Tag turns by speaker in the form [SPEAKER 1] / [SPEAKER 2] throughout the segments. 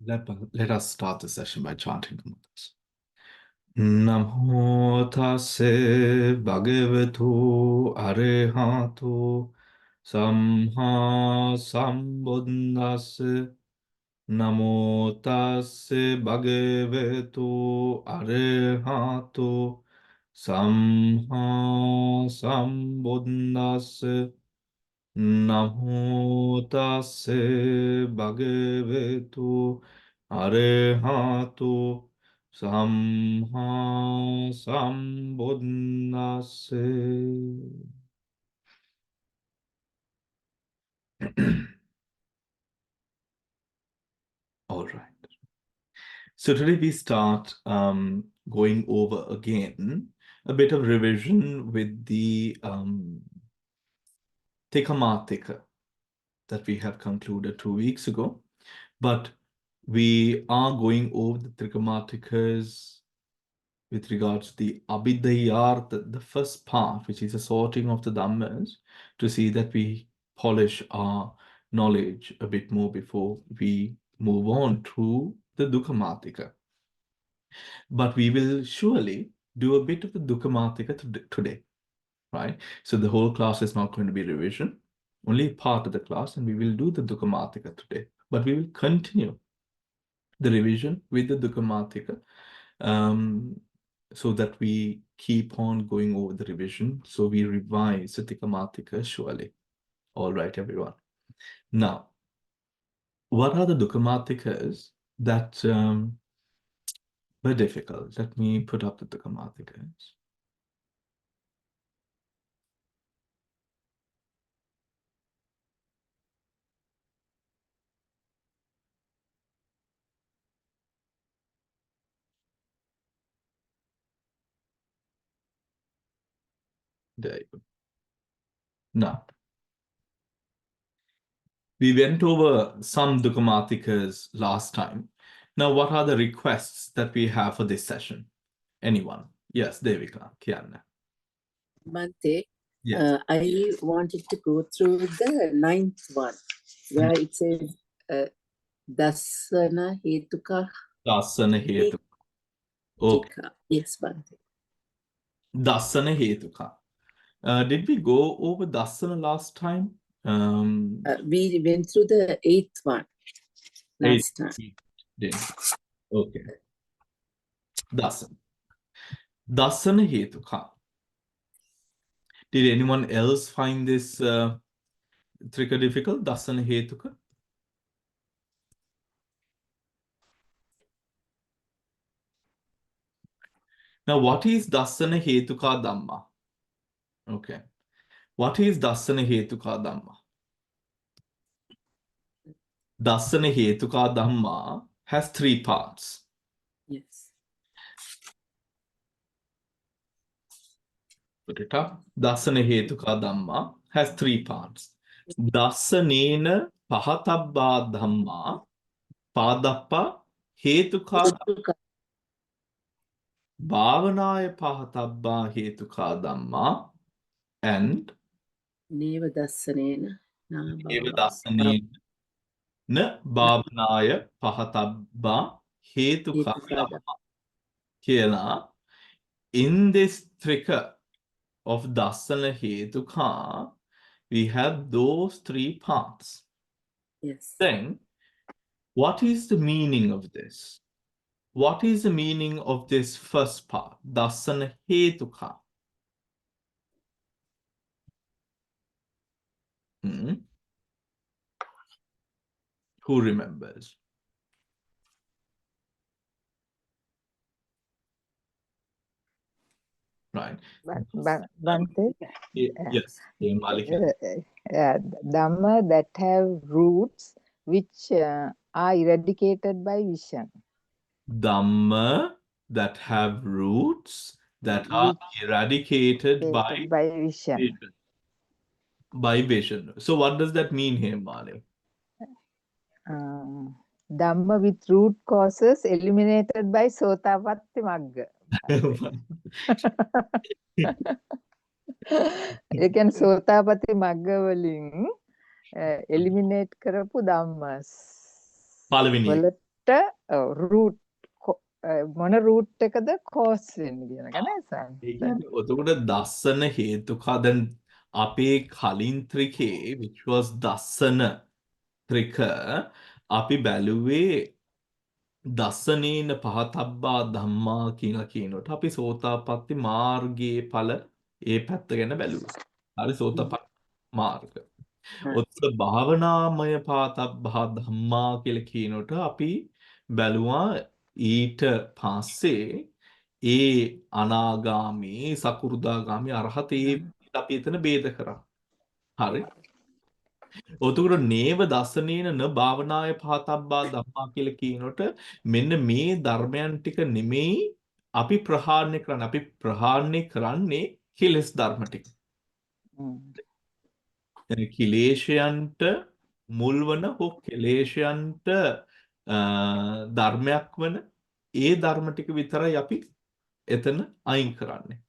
[SPEAKER 1] Let us start the session by chanting the mantras. Namo tase bhagavato arehato samma sambuddhase. Namo tase bhagavato arehato samma sambuddhase. Namo tase bhagavato arehato samma sambuddhase. All right. So today we start going over again a bit of revision with the Tikamatika that we have concluded 2 weeks ago. But we are going over the Trikamatikas with regards to the Abhidhayartha, the first part, which is the sorting of the Dhammas, to see that we polish our knowledge a bit more before we move on to the Dukkamatika. But we will surely do a bit of the Dukkamatika today, right? So the whole class is not going to be revision, only part of the class, and we will do the Dukkamatika today. But we will continue the revision with the Dukkamatika, so that we keep on going over the revision. So we revise the Dukkamatika surely. All right, everyone. Now, what are the Dukkhamatikas that were difficult? Let me put up the Dukkhamatikas. There you go. Now, we went over some Dukkhamatikas last time. Now, what are the requests that we have for this session? Anyone? Yes, Devika, Kiana.
[SPEAKER 2] Bante,
[SPEAKER 1] Yes.
[SPEAKER 2] I wanted to go through the 9th one, where it says Dassanahetuka.
[SPEAKER 1] Dassanahetuka. Okay.
[SPEAKER 2] Yes, Bante.
[SPEAKER 1] Dassanahetuka. Did we go over Dassana last time?
[SPEAKER 2] We went through the 8th one last time.
[SPEAKER 1] Okay. Dassana. Dassanahetuka. Did anyone else find this trika difficult? Dassanahetuka? Now, what is Dassanahetuka Dhamma? Okay. What is Dassanahetuka Dhamma? Dassanahetuka Dhamma has 3 parts.
[SPEAKER 2] Yes.
[SPEAKER 1] Put it up. Dassanahetuka Dhamma has 3 parts. Dassanena pahatabba Dhamma padappa hetuka bhavanaya pahatabba hetuka Dhamma and
[SPEAKER 2] Neva Dassanena.
[SPEAKER 1] eva Dassanena na bhavanaya pahatabba hetuka Dhamma. Kela, in this trika of Dassanahetuka, we have those 3 parts.
[SPEAKER 2] Yes.
[SPEAKER 1] Then, what is the meaning of this? What is the meaning of this first part, Dassanahetuka? Who remembers? Right.
[SPEAKER 3] Bante,
[SPEAKER 1] Yes, Malika.
[SPEAKER 3] Dhamma that have roots which are eradicated by vision.
[SPEAKER 1] Dhamma that have roots that are eradicated by
[SPEAKER 3] vision.
[SPEAKER 1] By vision. So what does that mean here, Mali?
[SPEAKER 3] Dhamma with root causes eliminated by Sotapatti Magga. You can Sotapatti Magga වලින් eliminate කරපු ධම්මස්
[SPEAKER 1] පළවෙනි
[SPEAKER 3] වලට root මොන root එකද cause වෙන්නේ කියන එක නේද
[SPEAKER 1] ඒ
[SPEAKER 3] සන්?
[SPEAKER 1] කියන්නේ ඔතකොට දස්සන හේතුකා දැන් අපේ කලින් ත්‍රිකේ which was දස්සන ත්‍රික අපි බැලුවේ දස්සනේන පහතබ්බා ධම්මා කියලා කියනකොට අපි සෝතාපට්ටි මාර්ගයේ ඵල ඒ පැත්ත ගැන බැලුවා. හරි සෝතාපට්ටි මාර්ග. ඔතන භාවනාමය පාතබ්බා ධම්මා කියලා කියනකොට අපි බැලුවා ඊට පස්සේ ඒ අනාගාමී සකු르දාගාමී අරහත් ඒ අපි එතන ભેද කරා. හරි. ඔතකොට නේව දසනේන න භාවනාය පහතබ්බා ධම්මා කියලා කියනකොට මෙන්න මේ ධර්මයන් ටික නෙමෙයි අපි ප්‍රහාණය කරන්නේ. අපි ප්‍රහාණය කරන්නේ කෙලෙස් ධර්ම ටික. කිලේශයන්ට මුල් වන හෝ කෙලේශයන්ට ධර්මයක් වන ඒ ධර්ම ටික විතරයි අපි එතන අයින් කරන්නේ.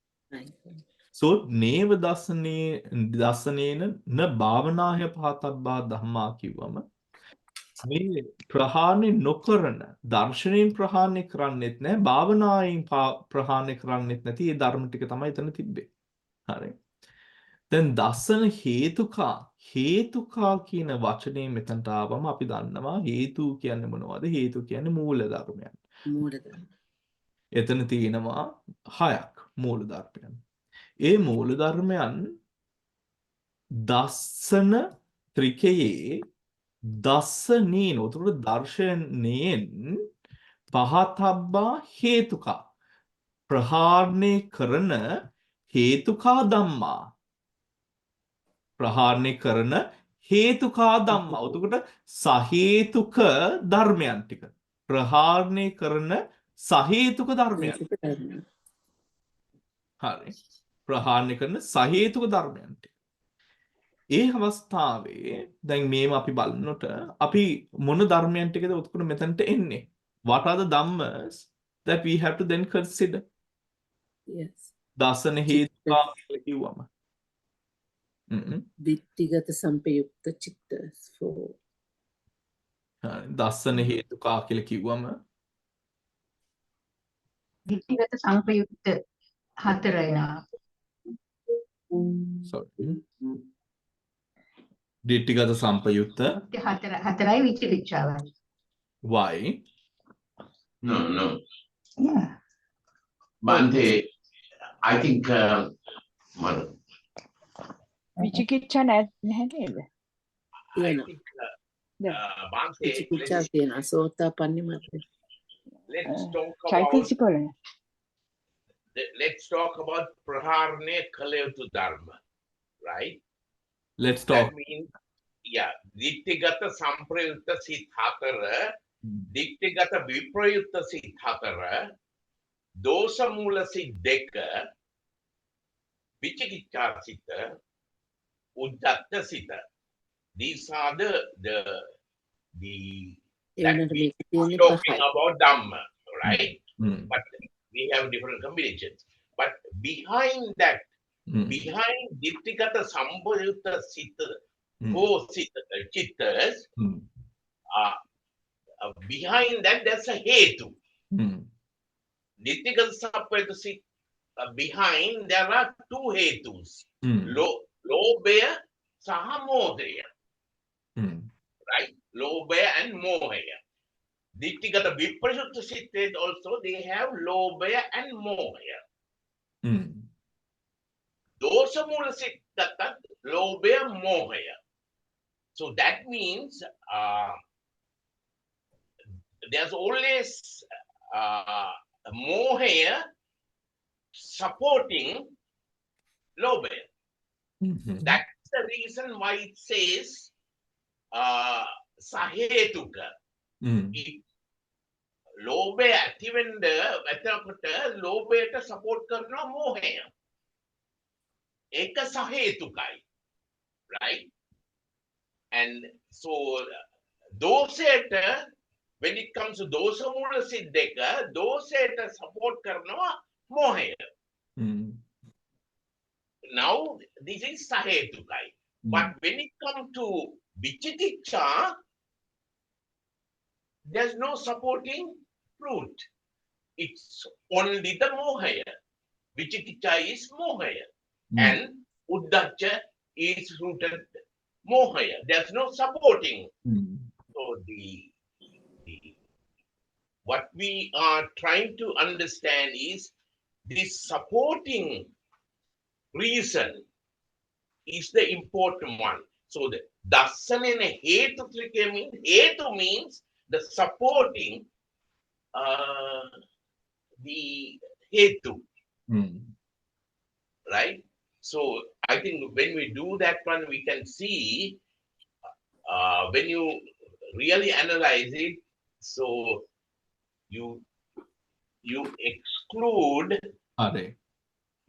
[SPEAKER 1] සෝ නේව දසනේන න භාවනාය පහතබ්බා ධම්මා කිව්වම මේ ප්‍රහාණය නොකරන දර්ශනයෙන් ප්‍රහාණය කරන්නෙත් නැහැ භාවනායෙන් ප්‍රහාණය කරන්නෙත් නැති ඒ ධර්ම ටික තමයි එතන තිබ්බේ. හරි. දැන් දස්සන හේතුකා කියන වචනේ මෙතනට ආවම අපි දන්නවා හේතු කියන්නේ මොනවද? හේතු කියන්නේ මූල ධර්මයන්. එතන තියෙනවා 6ක් මූල ධර්මයන්. ඒ මූල ධර්මයන් දස්සන ත්‍රිකයේ දස්සනේන උතුරු දර්ශනයෙන් පහතබ්බා හේතුකා ප්‍රහාණය කරන හේතුකා ධම්මා ප්‍රහාණය කරන හේතුකා ධම්මා. එතකොට සහේතුක ධර්මයන් ටික ප්‍රහාණය කරන සහේතුක ධර්මයන්. හරි. ප්‍රහාණය කරන සහේතුක ධර්මයන් ටික. ඒ අවස්ථාවේ දැන් මේව අපි බලනකොට අපි මොන ධර්මයන් ටිකද උත්කුණ මෙතනට එන්නේ? What are the dhammas that we have to then consider?
[SPEAKER 2] Yes.
[SPEAKER 1] දසන හේතුකා කියලා කිව්වම.
[SPEAKER 2] ditthigata sampayukta chitta. So
[SPEAKER 1] දස්සන හේතුකා කියලා කිව්වම
[SPEAKER 4] ditthigata sampayukta හතර එනවා.
[SPEAKER 1] sorry. ditthigata sampayutta
[SPEAKER 4] හතරයි විචිකිච්ඡාවයි.
[SPEAKER 1] why?
[SPEAKER 5] No.
[SPEAKER 4] Yeah.
[SPEAKER 5] Bante, I think
[SPEAKER 6] විචිකිච්ඡා නැහැ නේද?
[SPEAKER 5] I think Bante,
[SPEAKER 2] vichikiccha කියන සෝතාපන්නි මත.
[SPEAKER 5] let's talk about
[SPEAKER 6] චෛතසික වල
[SPEAKER 5] let's talk about praharne kaletu dharma, right?
[SPEAKER 1] let's
[SPEAKER 5] That
[SPEAKER 1] talk.
[SPEAKER 5] means ditthigata samprayutta sit hatara, ditthigata viprayutta sit hatara, dosa mula sit deka, vichikiccha sita, udatta sita. These are the that we are talking about dhamma, right? But we have different combinations. But behind that, behind ditthigata sampayutta sita, chittas, behind that there's a hetu. Ditthigata sampayutta sita, behind there are two hetus. Lobhaya saha modaya. Right? Lobhaya and mohaya. Ditthigata viprayutta sitte also they have lobhaya and mohaya. Dosa mula sittata lobhaya mohaya. So that means there's always mohaya supporting lobhaya. That's the reason why it says sahetuka. ලෝභය ඇතිවෙන්න එතකොට ලෝභයට support කරනවා මෝහය. ඒක සහේතුකයි. Right? And so දෝෂයට when it comes to දෝෂ මූල සිද්දක දෝෂයට support කරනවා මෝහය. Now this is sahetukai. But when it comes to vichikiccha, there's no supporting root. It's only the mohaya. Vichikicha is mohaya. And uddhacha is rooted mohaya. There's no supporting. So what we are trying to understand is this supporting reason is the important one. So the Dassanahetuka means, Hetu means the supporting the Hetu. Right? So I think when we do that one, we can see when you really analyze it, so you exclude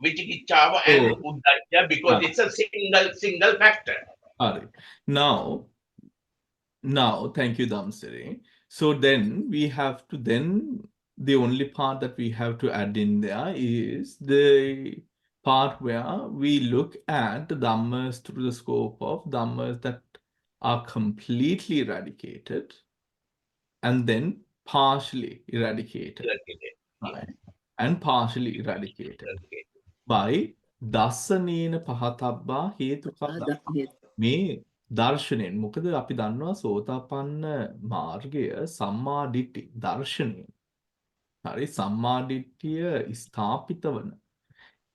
[SPEAKER 5] Vichikichava and Uddhacha because it's a single factor.
[SPEAKER 1] Now, thank you, Damsiri. So then we have to the only part that we have to add in there is the part where we look at the Dhammas through the scope of Dhammas that are completely eradicated and then partially eradicated. Right? And partially eradicated by Dassanena Pahatabba Hetuka මේ දර්ශනයෙන් මොකද අපි දන්නවා සෝතාපන්න මාර්ගය සම්මා දිට්ඨි දර්ශනය. හරි සම්මා දිට්ඨිය ස්ථාපිත වන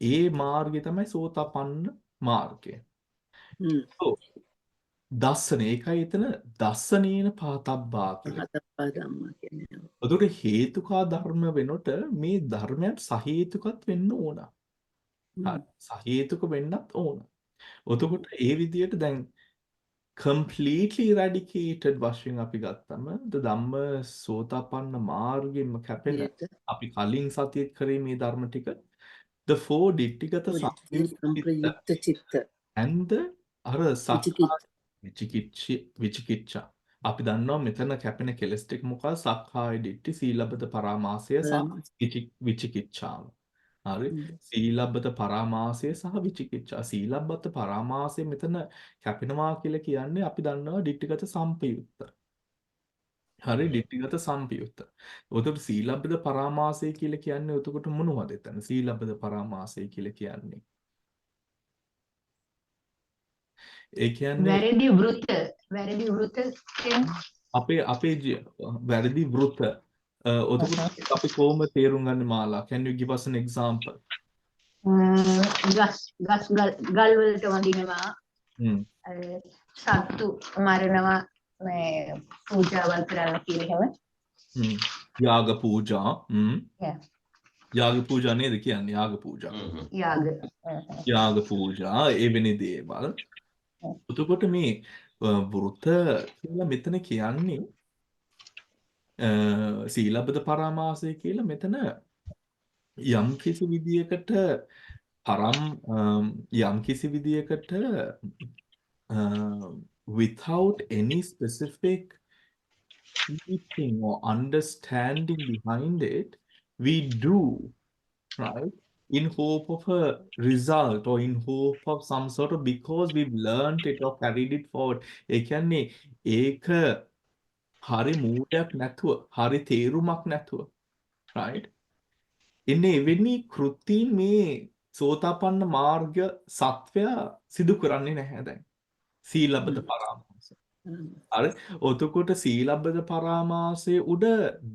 [SPEAKER 1] ඒ මාර්ගය තමයි සෝතාපන්න මාර්ගය. දස්සන ඒකයි එතන දස්සනේන පහතබ්බා කියලා. එතකොට හේතුකා ධර්ම වෙනකොට මේ ධර්මයන් සහේතුකත් වෙන්න ඕන. සහේතුක වෙන්නත් ඕන. එතකොට ඒ විදිහට දැන් completely eradicated වශයෙන් අපි ගත්තම ධම්ම සෝතාපන්න මාර්ගෙම කැපෙන අපි කලින් සතියෙත් කරේ මේ ධර්ම ටික the four ditthigata samyutta chitta and අර විචිකිච්ඡා අපි දන්නවා මෙතන කැපෙන කෙලස් ටික මොකක්ද සක්කාය දිට්ඨි සීලබ්බත පරාමාසය සහ විචිකිච්ඡාව. හරි සීලබ්බත පරාමාසය සහ විචිකිච්ඡා. සීලබ්බත පරාමාසය මෙතන කැපෙනවා කියලා කියන්නේ අපි දන්නවා ditthigata සම්පයුත්ත. හරි ditthigata සම්පයුත්ත. උතට සීලබ්බත පරාමාසය කියලා කියන්නේ උතකොට මොනවද එතන? සීලබ්බත පරාමාසය කියලා කියන්නේ ඒ කියන්නේ
[SPEAKER 4] වැරදි වෘත
[SPEAKER 1] අපේ වැරදි වෘත. උතකොට අපි කොහොම තේරුම් ගන්න මාලා? Can you give us an example?
[SPEAKER 4] ගල් වලට වඳිනවා සත්තු මරනවා පූජාවල් කරන්න කියලා එහෙම
[SPEAKER 1] යාග පූජා යාග පූජා නේද කියන්නේ යාග පූජා යාග පූජා එවැනි දේවල්. එතකොට මේ වෘත කියලා මෙතන කියන්නේ සීලබ්බත පරාමාසය කියලා මෙතන යම් කිසි විදියකට without any specific teaching or understanding behind it, we do, right? In hope of a result or in hope of some sort of because we've learned it or carried it forward. ඒ කියන්නේ ඒක හරි මූලයක් නැතුව, හරි තේරුමක් නැතුව, right? ඉන්නේ එවැනි කෘතීන් මේ සෝතාපන්න මාර්ග සත්වයා සිදු කරන්නේ නැහැ දැන්. සීලබ්බත පරාමාසය. හරි. ඔතකොට සීලබ්බත පරාමාසයේ උඩ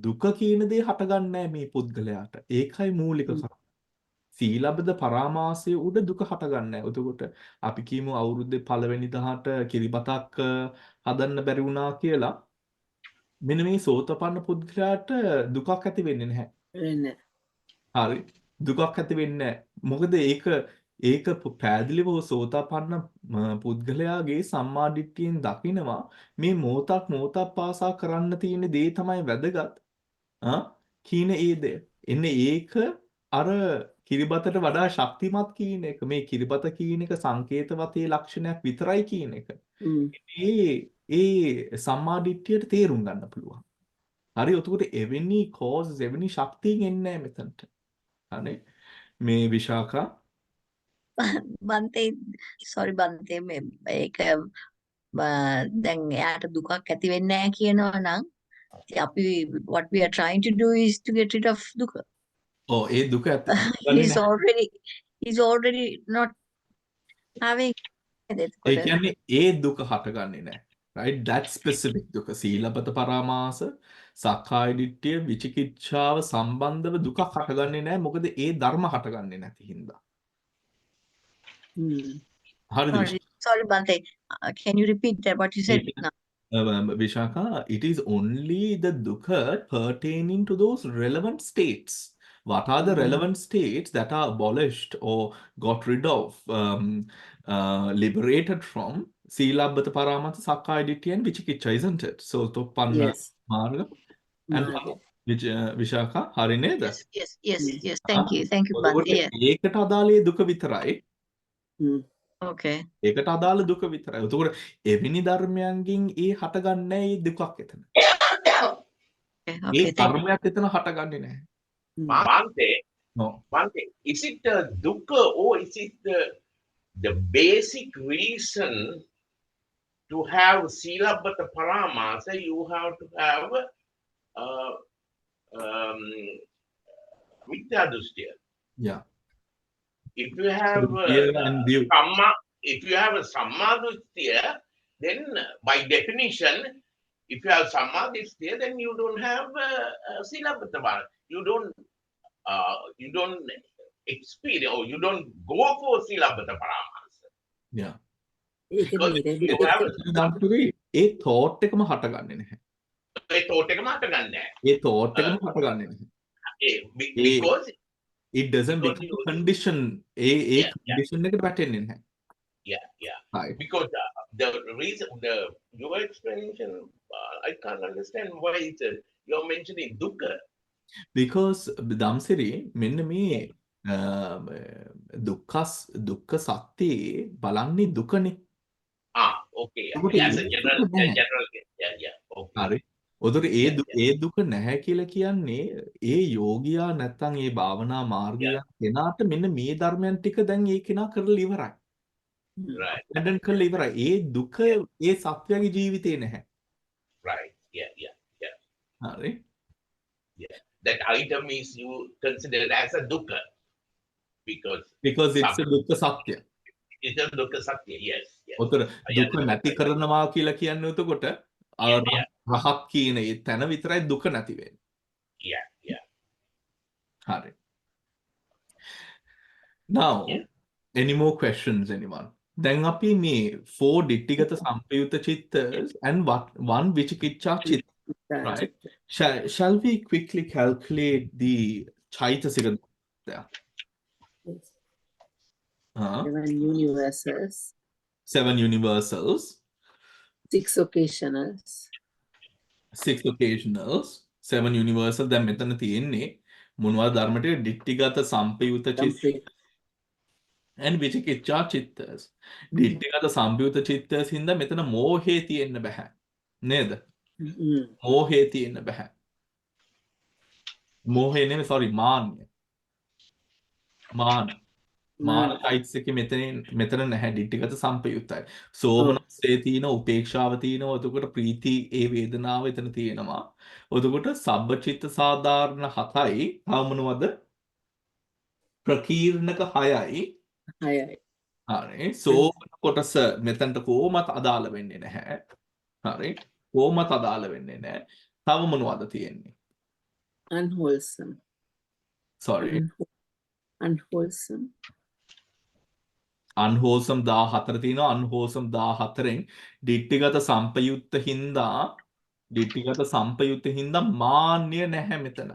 [SPEAKER 1] දුක කියන දේ හටගන්නේ නැහැ මේ පුද්ගලයාට. ඒකයි මූලික කාරණා. සීලබ්බත පරාමාසයේ උඩ දුක හටගන්නේ නැහැ. එතකොට අපි කියමු අවුරුද්දේ පළවෙනි දහට කිරිබතක් හදන්න බැරි වුණා කියලා. මෙන්න මේ සෝතපන්න පුද්ගලයාට දුකක් ඇති වෙන්නේ නැහැ. හරි. දුකක් ඇති වෙන්නේ නැහැ. මොකද ඒක පැහැදිලිව සෝතාපන්න පුද්ගලයාගේ සම්මා දිට්ඨියෙන් දකිනවා මේ මොහොතක් පාසා කරන්න තියෙන දේ තමයි වැදගත්. කීන ඒ දේ. එන්නේ ඒක අර කිරිබතට වඩා ශක්තිමත් කියන එක. මේ කිරිබත කියන එක සංකේතවතේ ලක්ෂණයක් විතරයි කියන එක. ඒ සම්මා දිට්ඨියට තේරුම් ගන්න පුළුවන්. හරි. එතකොට එවැනි causes එවැනි ශක්තියෙන් එන්නේ නැහැ මෙතනට. හරි. මේ විශාඛා
[SPEAKER 7] බන්තේ බන්තේ මේක දැන් එයාට දුකක් ඇති වෙන්නේ නැහැ කියනවා නම් what we are trying to do is to get rid of Duka.
[SPEAKER 1] Oh, ඒ දුක ඇත්ත.
[SPEAKER 7] He's already not having it.
[SPEAKER 1] ඒ කියන්නේ ඒ දුක හටගන්නේ නැහැ. Right? That specific දුක. සීලබ්බත පරාමාස, සක්කාය දිට්ඨිය, විචිකිච්ඡාව සම්බන්ධව දුකක් හටගන්නේ නැහැ. මොකද ඒ ධර්ම හටගන්නේ නැති හින්දා. හරිද?
[SPEAKER 7] Sorry, Bante. Can you repeat that what you said now?
[SPEAKER 1] Vishaka, it is only the dukkha pertaining to those relevant states. What are the relevant states that are abolished or got rid of, liberated from Silabbata Paramata Sakkaya Ditthhiya and Vicikiccha, isn't it? So, Toppanna
[SPEAKER 2] Yes.
[SPEAKER 1] Marga and
[SPEAKER 2] Marga.
[SPEAKER 1] Vishaka, හරි නේද?
[SPEAKER 7] Yes. Thank you, Bante. Yes.
[SPEAKER 1] ඒකට අදාළේ දුක විතරයි.
[SPEAKER 7] Okay.
[SPEAKER 1] ඒකට අදාළ දුක විතරයි. එතකොට එවැනි ධර්මයන්ගෙන් ඒ හටගන්නේ ඒ දුකක් එතන. ඒ
[SPEAKER 7] Okay. Thank you.
[SPEAKER 1] ධර්මයක් එතන හටගන්නේ නැහැ.
[SPEAKER 5] Bante,
[SPEAKER 1] No.
[SPEAKER 5] Bante, is it a dukkha or is it the basic reason to have Silabbata Paramasa? You have to have Mithya Dushtya.
[SPEAKER 1] Yeah.
[SPEAKER 5] If you have
[SPEAKER 1] and view.
[SPEAKER 5] if you have a Sammadhisthya, then by definition, if you have Sammadhisthya, then you don't have Silabbata Paramasa. You don't experience or you don't go for Silabbata Paramasa.
[SPEAKER 1] Yeah.
[SPEAKER 5] Because you have
[SPEAKER 1] A thought එකම හටගන්නේ නැහැ.
[SPEAKER 5] ඒ thought එකම හටගන්නේ
[SPEAKER 1] ඒ thought එකම හටගන්නේ නැහැ.
[SPEAKER 5] because
[SPEAKER 1] it doesn't become a condition. A condition එකට වැටෙන්නේ නැහැ.
[SPEAKER 5] yeah.
[SPEAKER 1] Right.
[SPEAKER 5] Because the reason your explanation, I can't understand why you're mentioning dukkha.
[SPEAKER 1] Because Damsiri මෙන්න මේ දුක්ඛ සත්‍යේ බලන්නේ දුකනේ.
[SPEAKER 5] Okay.
[SPEAKER 1] Okay.
[SPEAKER 5] As a general, yeah. Okay.
[SPEAKER 1] හරි. උදේ ඒ දුක නැහැ කියලා කියන්නේ ඒ යෝගියා නැත්තම් ඒ භාවනා මාර්ගය කෙනාට මෙන්න මේ ධර්මයන් ටික දැන් ඒ කෙනා කරලා ඉවරයි.
[SPEAKER 5] Right.
[SPEAKER 1] දැන් කරලා ඉවරයි. ඒ දුක ඒ සත්‍යයේ ජීවිතේ නැහැ.
[SPEAKER 5] Right. Yeah.
[SPEAKER 1] හරි.
[SPEAKER 5] Yeah. That item is you consider as a dukkha because
[SPEAKER 1] it's a දුක්ඛ සත්‍ය.
[SPEAKER 5] it's a dukkha satya. Yes.
[SPEAKER 1] උතර දුක නැති කරනවා කියලා කියන්නේ එතකොට රහත් කියන ඒ තැන විතරයි දුක නැති වෙන්නේ.
[SPEAKER 5] Yeah.
[SPEAKER 1] හරි. Now, any more questions, anyone? දැන් අපි මේ 4 ditthigata sampayutta chittas and one vichikiccha chitta, right? Shall we quickly calculate the chaitasika there?
[SPEAKER 2] Yes.
[SPEAKER 1] 7 universals.
[SPEAKER 2] 6 occasionals.
[SPEAKER 1] 6 occasionals. 7 universal. දැන් මෙතන තියෙන්නේ මොනවද ධර්ම ටික? ditthigata sampayutta chitta and vichikiccha chittas. ditthigata sampayutta chittas හින්දා මෙතන මෝහේ තියෙන්න බෑ. නේද? මෝහේ තියෙන්න බෑ. මෝහේ නෙමෙයි sorry මාන්නය. මාන චෛතසික මෙතන නැහැ ditthigata sampayuttයි. සෝමනස්සේ තියෙන උපේක්ෂාව තියෙනවා. එතකොට ප්‍රීති ඒ වේදනාව එතන තියෙනවා. එතකොට සබ්බචිත්ත සාධාරණ 7යි. තව මොනවද? ප්‍රකීර්ණක 6යි. හරි. සෝමන කොටස මෙතනට කොහොමත් අදාළ වෙන්නේ නැහැ. හරි. කොහොමත් අදාළ වෙන්නේ නැහැ. තව මොනවද තියෙන්නේ?
[SPEAKER 2] Unwholesome.
[SPEAKER 1] Sorry.
[SPEAKER 2] Unwholesome.
[SPEAKER 1] unwholesome 14 තියෙනවා. unwholesome 14න් ditthigata sampayutta හින්දා මාන්නය නැහැ මෙතන.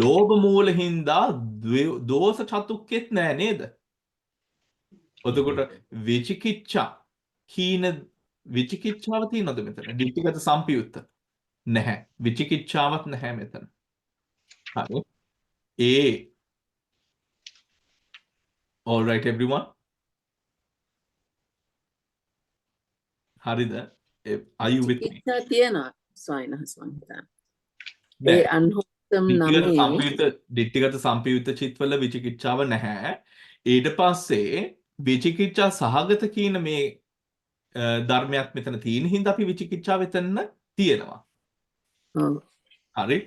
[SPEAKER 1] ලෝභ මූල හින්දා දෝෂ චතුක්කෙත් නැහැ නේද? එතකොට විචිකිච්ඡාව තියෙනවද මෙතන? ditthigata sampayutta නැහැ. විචිකිච්ඡාවක් නැහැ මෙතන. හරි. All right, everyone. හරිද? Are you with me?
[SPEAKER 2] තියෙනවා සොයිනහස් වන්දා. ඒ unwholesome නමේ
[SPEAKER 1] ditthigata sampayutta චිත්වල විචිකිච්ඡාව නැහැ. ඊට පස්සේ විචිකිච්ඡා සහගත කියන මේ ධර්මයක් මෙතන තියෙන හින්දා අපි විචිකිච්ඡාව එතන තියෙනවා.
[SPEAKER 2] ඔව්.
[SPEAKER 1] හරි.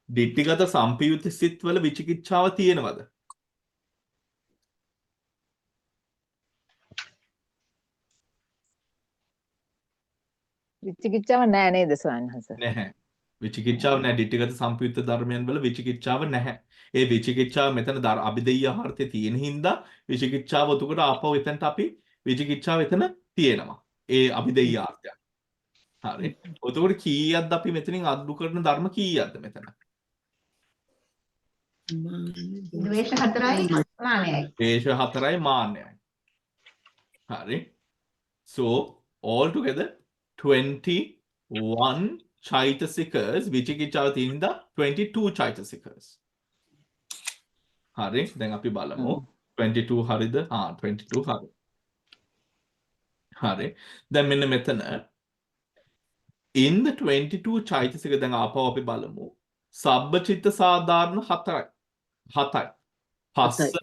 [SPEAKER 1] දිට්ඨිගත සම්පයුත්ත සිත්වල විචිකිච්ඡාව තියෙනවද?
[SPEAKER 3] විචිකිච්ඡාව නෑ නේද ස්වාමීන් වහන්සේ?
[SPEAKER 1] නැහැ. විචිකිච්ඡාව නැහැ. දිට්ඨිගත සම්පයුත්ත ධර්මයන් වල විචිකිච්ඡාව නැහැ. ඒ විචිකිච්ඡාව මෙතන අභිදෙය්‍ය ආහාරතේ තියෙන හින්දා විචිකිච්ඡාව උතුකට ආපහු එතනට අපි විචිකිච්ඡාව එතන තියෙනවා. ඒ අභිදෙය්‍ය ආර්ථය. හරි. උතුකට කීයක්ද අපි මෙතනින් අද්දු කරන ධර්ම කීයක්ද මෙතන?
[SPEAKER 4] ද්වේෂ 4යි මානයයි.
[SPEAKER 1] ද්වේෂ 4යි මාන්නයයි. හරි. So all together 21 චෛතසිකස් විචිකිච්ඡාව තියෙනද 22 චෛතසිකස්. හරි. දැන් අපි බලමු 22 හරිද? 22 හරි. හරි. දැන් මෙන්න මෙතන in the 22 චෛතසික දැන් ආපහු අපි බලමු. සබ්බචිත්ත සාධාරණ 7යි. පස්ස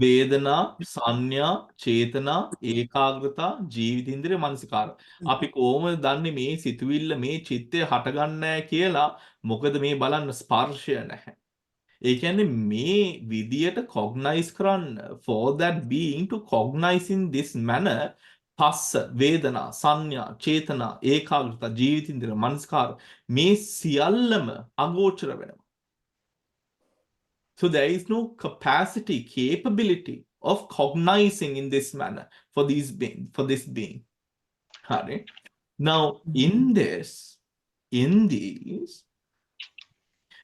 [SPEAKER 1] වේදනා සංඥා චේතනා ඒකාග්‍රතා ජීවිතින්ද්‍රිය මනසිකාර. අපි කොහොමද දන්නේ මේ සිතුවිල්ල මේ චිත්තය හටගන්නේ කියලා? මොකද මේ බලන්න ස්පර්ශය නැහැ. ඒ කියන්නේ මේ විදියට cognize කරන්න for that being to cognize in this manner පස්ස වේදනා සංඥා චේතනා ඒකාග්‍රතා ජීවිතින්ද්‍රිය මනසිකාර මේ සියල්ලම අගෝචර වෙනවා. So there is no capacity, capability of cognizing in this manner for this being. Hari. Now, in these,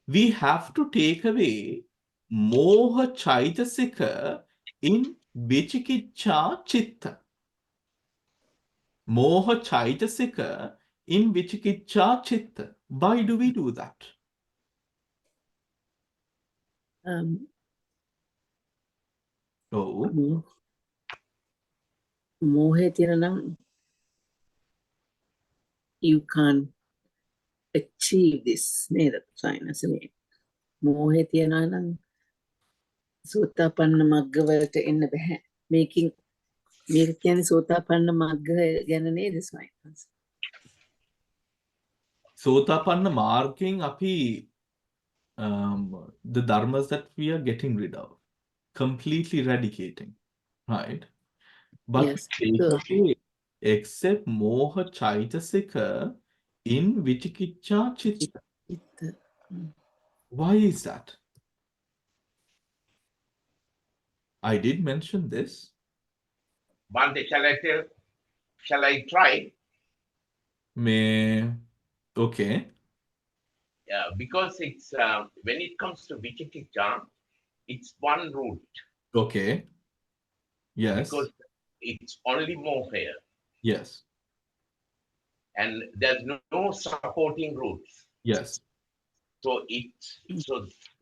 [SPEAKER 1] we have to take away moha chaitasika in vichikicha chitta. Moha chaitasika in vichikicha chitta. Why do we do that? Oh.
[SPEAKER 2] මෝහය තියෙන නම් you can't achieve this නේද sinus මේ මෝහය තියනවා නම් සෝතාපන්න මග්ග වලට එන්න බෑ මේක කියන්නේ සෝතාපන්න මග්ග ගැන නේද සයිනස්
[SPEAKER 1] සෝතාපන්න මාර්ගයෙන් අපි the dharmas that we are getting rid of, completely eradicating, right? But
[SPEAKER 2] Yes,
[SPEAKER 1] we take
[SPEAKER 2] sure.
[SPEAKER 1] away except moha chaitasika in vichikicha chitta. Why is that? I did mention this.
[SPEAKER 5] Bante, shall I try?
[SPEAKER 1] Okay.
[SPEAKER 5] Yeah, because it's when it comes to Vichikicha, it's one root.
[SPEAKER 1] Okay. Yes.
[SPEAKER 5] Because it's only moha.
[SPEAKER 1] Yes.
[SPEAKER 5] And there's no supporting roots.
[SPEAKER 1] Yes.
[SPEAKER 5] So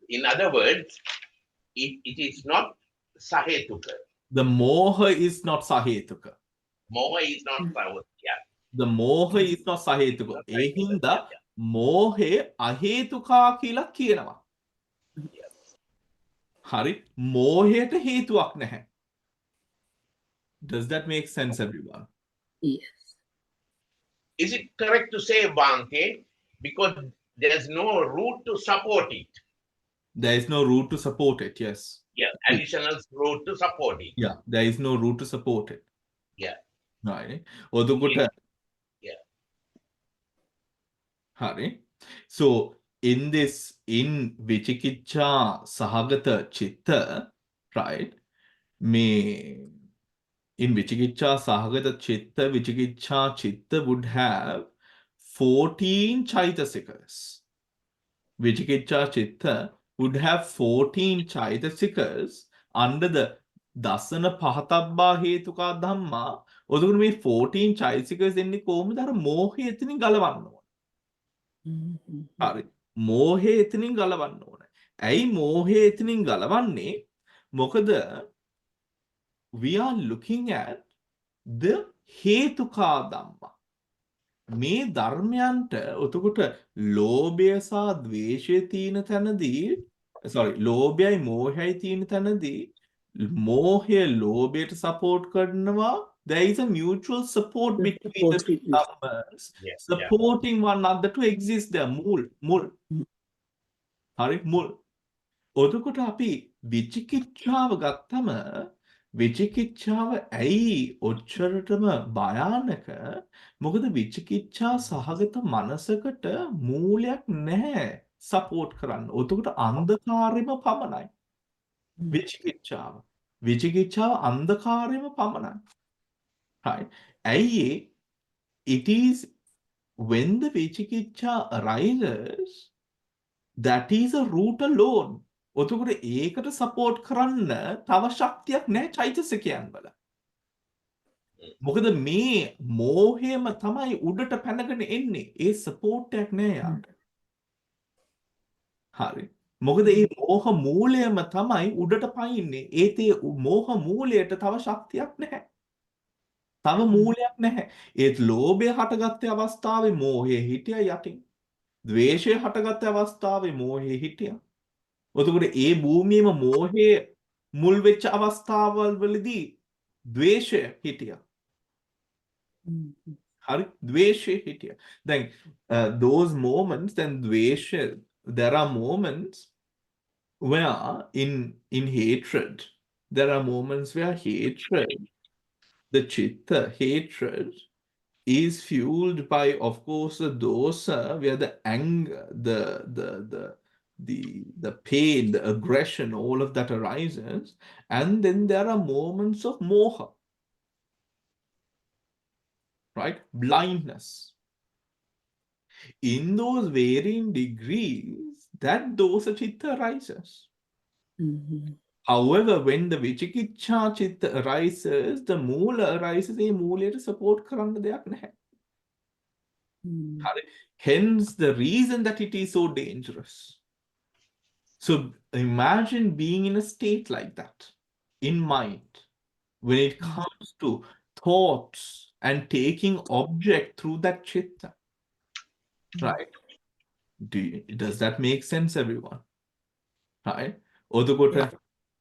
[SPEAKER 5] in other words, it is not Sahetuka.
[SPEAKER 1] The moha is not Sahetuka.
[SPEAKER 5] Moha is not Sahetuka.
[SPEAKER 1] The moha is not Sahetuka. ඒ හින්දා මෝහය අහේතුකා කියලා කියනවා. හරි. මෝහයට හේතුවක් නැහැ. Does that make sense, everyone?
[SPEAKER 2] Yes.
[SPEAKER 5] Is it correct to say, Bante, because there's no root to support it?
[SPEAKER 1] There is no root to support it, yes.
[SPEAKER 5] Yeah, additional root to support it.
[SPEAKER 1] Yeah, there is no root to support it.
[SPEAKER 5] Yeah.
[SPEAKER 1] Right. ඔතකොට
[SPEAKER 5] Yeah.
[SPEAKER 1] Hari. So in vichikicha sahagata chitta, right? In vichikicha sahagata chitta, vichikicha chitta would have 14 chaitasikas. Vichikicha chitta would have 14 chaitasikas under the Dassanahetuka hetuka dhamma. ඔතකොට මේ 14 චෛතසිකස් දෙන්නේ කොහොමද? අර මෝහය එතනින් ගලවන්න ඕන. හරි. මෝහය එතනින් ගලවන්න ඕන. ඇයි මෝහය එතනින් ගලවන්නේ? මොකද we are looking at the hetuka dhamma. මේ ධර්මයන්ට ඔතකොට ලෝභය සහ ද්වේෂය තියෙන තැනදී ලෝභයයි මෝහයයි තියෙන තැනදී මෝහය ලෝභයට සපෝට් කරනවා there is a mutual support
[SPEAKER 2] The
[SPEAKER 1] between the
[SPEAKER 2] support
[SPEAKER 1] two
[SPEAKER 2] between-
[SPEAKER 1] dhammas,
[SPEAKER 5] Yeah,
[SPEAKER 1] supporting one another to exist there. මුල්. හරි මුල්. ඔතකොට අපි විචිකිච්ඡාව ගත්තම විචිකිච්ඡාව ඇයි ඔච්චරටම භයානක? මොකද විචිකිච්ඡා සහගත මනසකට මූලයක් නැහැ සපෝට් කරන්න. ඔතකොට අන්ධකාරෙම පමණයි. විචිකිච්ඡාව. විචිකිච්ඡාව අන්ධකාරෙම පමණයි. Right. ඇයි it is when the vichikicha arises, that is a root alone. ඔතකොට ඒකට සපෝට් කරන්න තව ශක්තියක් නැහැ චෛතසිකයන් වල. මොකද මේ මෝහයම තමයි උඩට පැනගෙන එන්නේ. ඒ සපෝට් එකක් නැහැ යාට. හරි. මොකද මේ මෝහ මූලයම තමයි උඩට පයින්නේ. ඒතේ මෝහ මූලයට තව ශක්තියක් නැහැ. තව මූලයක් නැහැ. ඒත් ලෝභය හටගත්තේ අවස්ථාවේ මෝහය හිටියා යටින්. ද්වේෂය හටගත්තේ අවස්ථාවේ මෝහය හිටියා. ඔතකොට ඒ භූමියේම මෝහය මුල් වෙච්ච අවස්ථාවල් වලදී ද්වේෂය හිටියා. හරි ද්වේෂය හිටියා. දැන් those moments then ද්වේෂය there are moments where in hatred there are moments where hatred the chitta hatred is fueled by of course the dosa where the anger the pain the aggression all of that arises and then there are moments of moha right blindness in those varying degrees that dosa chitta arises. However, when the vichikiච්ඡා chitta arises, the moola arises, A මූලයට support කරන්න දෙයක් නැහැ. හරි. Hence the reason that it is so dangerous. So imagine being in a state like that, in mind, when it comes to thoughts and taking object through that chitta. Right? Does that make sense, everyone? Right? ඔතකොට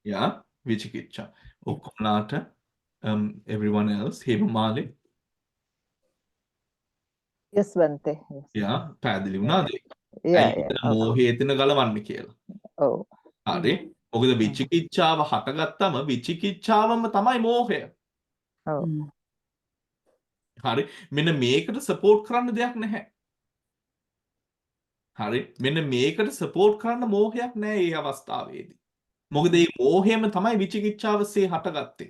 [SPEAKER 1] yeah, vichikiච්ඡා. ඔක්කොමලාට everyone else හේමමාලේ
[SPEAKER 3] Yes, Bante. Yes.
[SPEAKER 1] yeah, පැහැදිලි වුණාද?
[SPEAKER 3] Yeah,
[SPEAKER 1] ඇයි
[SPEAKER 3] yeah.
[SPEAKER 1] මෝහය එතන ගලවන්නේ කියලා.
[SPEAKER 3] Oh.
[SPEAKER 1] හරි. මොකද විචිකිච්ඡාව හටගත්තම විචිකිච්ඡාවම තමයි මෝහය.
[SPEAKER 3] Oh.
[SPEAKER 1] හරි. මෙන්න මේකට සපෝට් කරන්න දෙයක් නැහැ. හරි. මෙන්න මේකට සපෝට් කරන්න මෝහයක් නැහැ මේ අවස්ථාවේදී. මොකද මේ මෝහයම තමයි විචිකිච්ඡාවසේ හටගත්තේ.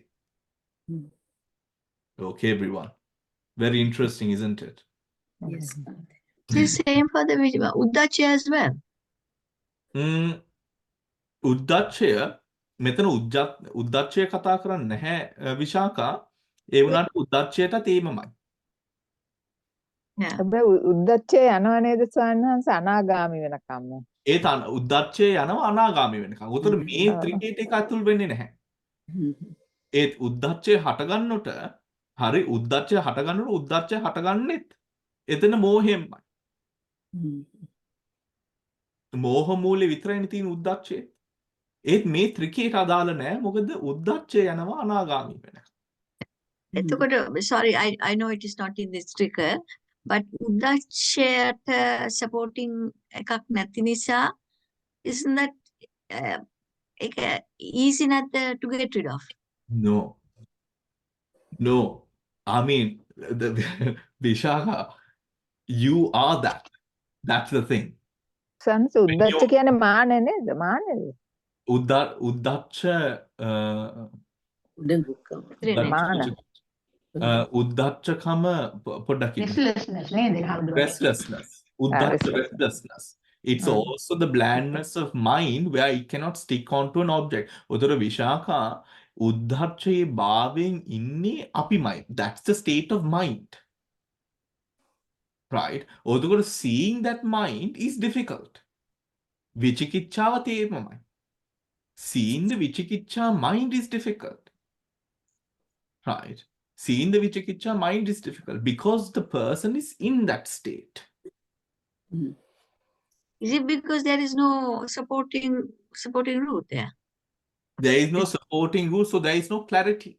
[SPEAKER 1] Okay, everyone. Very interesting, isn't it?
[SPEAKER 2] Yes.
[SPEAKER 7] The same for the Uddachya as well.
[SPEAKER 1] උද්දච්චය මෙතන උද්දච්චය කතා කරන්නේ නැහැ විශාකා. ඒ වුණාට උද්දච්චයටත් ඒමමයි.
[SPEAKER 7] Yeah.
[SPEAKER 3] හැබැයි උද්දච්චය යනවා නේද ස්වාමීන් වහන්සේ අනාගාමි වෙනකම්ම.
[SPEAKER 1] ඒ තන උද්දච්චය යනවා අනාගාමී වෙනකම්. උතන මේ ත්‍රිකේට එක අතුල් වෙන්නේ නැහැ. ඒත් උද්දච්චය හටගන්නට හරි උද්දච්චය හටගන්නට උද්දච්චය හටගන්නෙත් එතන මෝහයෙන්මයි. මෝහ මූලෙ විතරයිනේ තියෙන උද්දච්චය. ඒත් මේ ත්‍රිකේට අදාළ නැහැ. මොකද උද්දච්චය යනවා අනාගාමී වෙනකම්.
[SPEAKER 7] එතකොට sorry I know it is not in this trigger but Uddachයට supporting එකක් නැති නිසා isn't that ඒක easy not to get rid of?
[SPEAKER 1] No. I mean, Vishaka, you are that. That's the thing.
[SPEAKER 3] සංස උද්දච්ච කියන්නේ මානෙ නේද? මානෙද?
[SPEAKER 1] උද්දච්ච
[SPEAKER 3] මාන.
[SPEAKER 1] උද්දච්චකම පොඩ්ඩක්
[SPEAKER 4] restlessness නේද හඳුනන්නේ?
[SPEAKER 1] restlessness. Uddachcha restlessness. It's also the blandness of mind where it cannot stick onto an object. උතර Visakha උද්දච්චයේ භාවයෙන් ඉන්නේ අපිමයි. That's the state of mind. Right? ඔතකොට seeing that mind is difficult. විචිකිච්ඡාව තේමමයි. Seeing the vichikiච්ඡා mind is difficult. Right? Seeing the vichikiච්ඡා mind is difficult because the person is in that state.
[SPEAKER 7] Is it because there is no supporting root there?
[SPEAKER 1] There is no supporting root, so there is no clarity.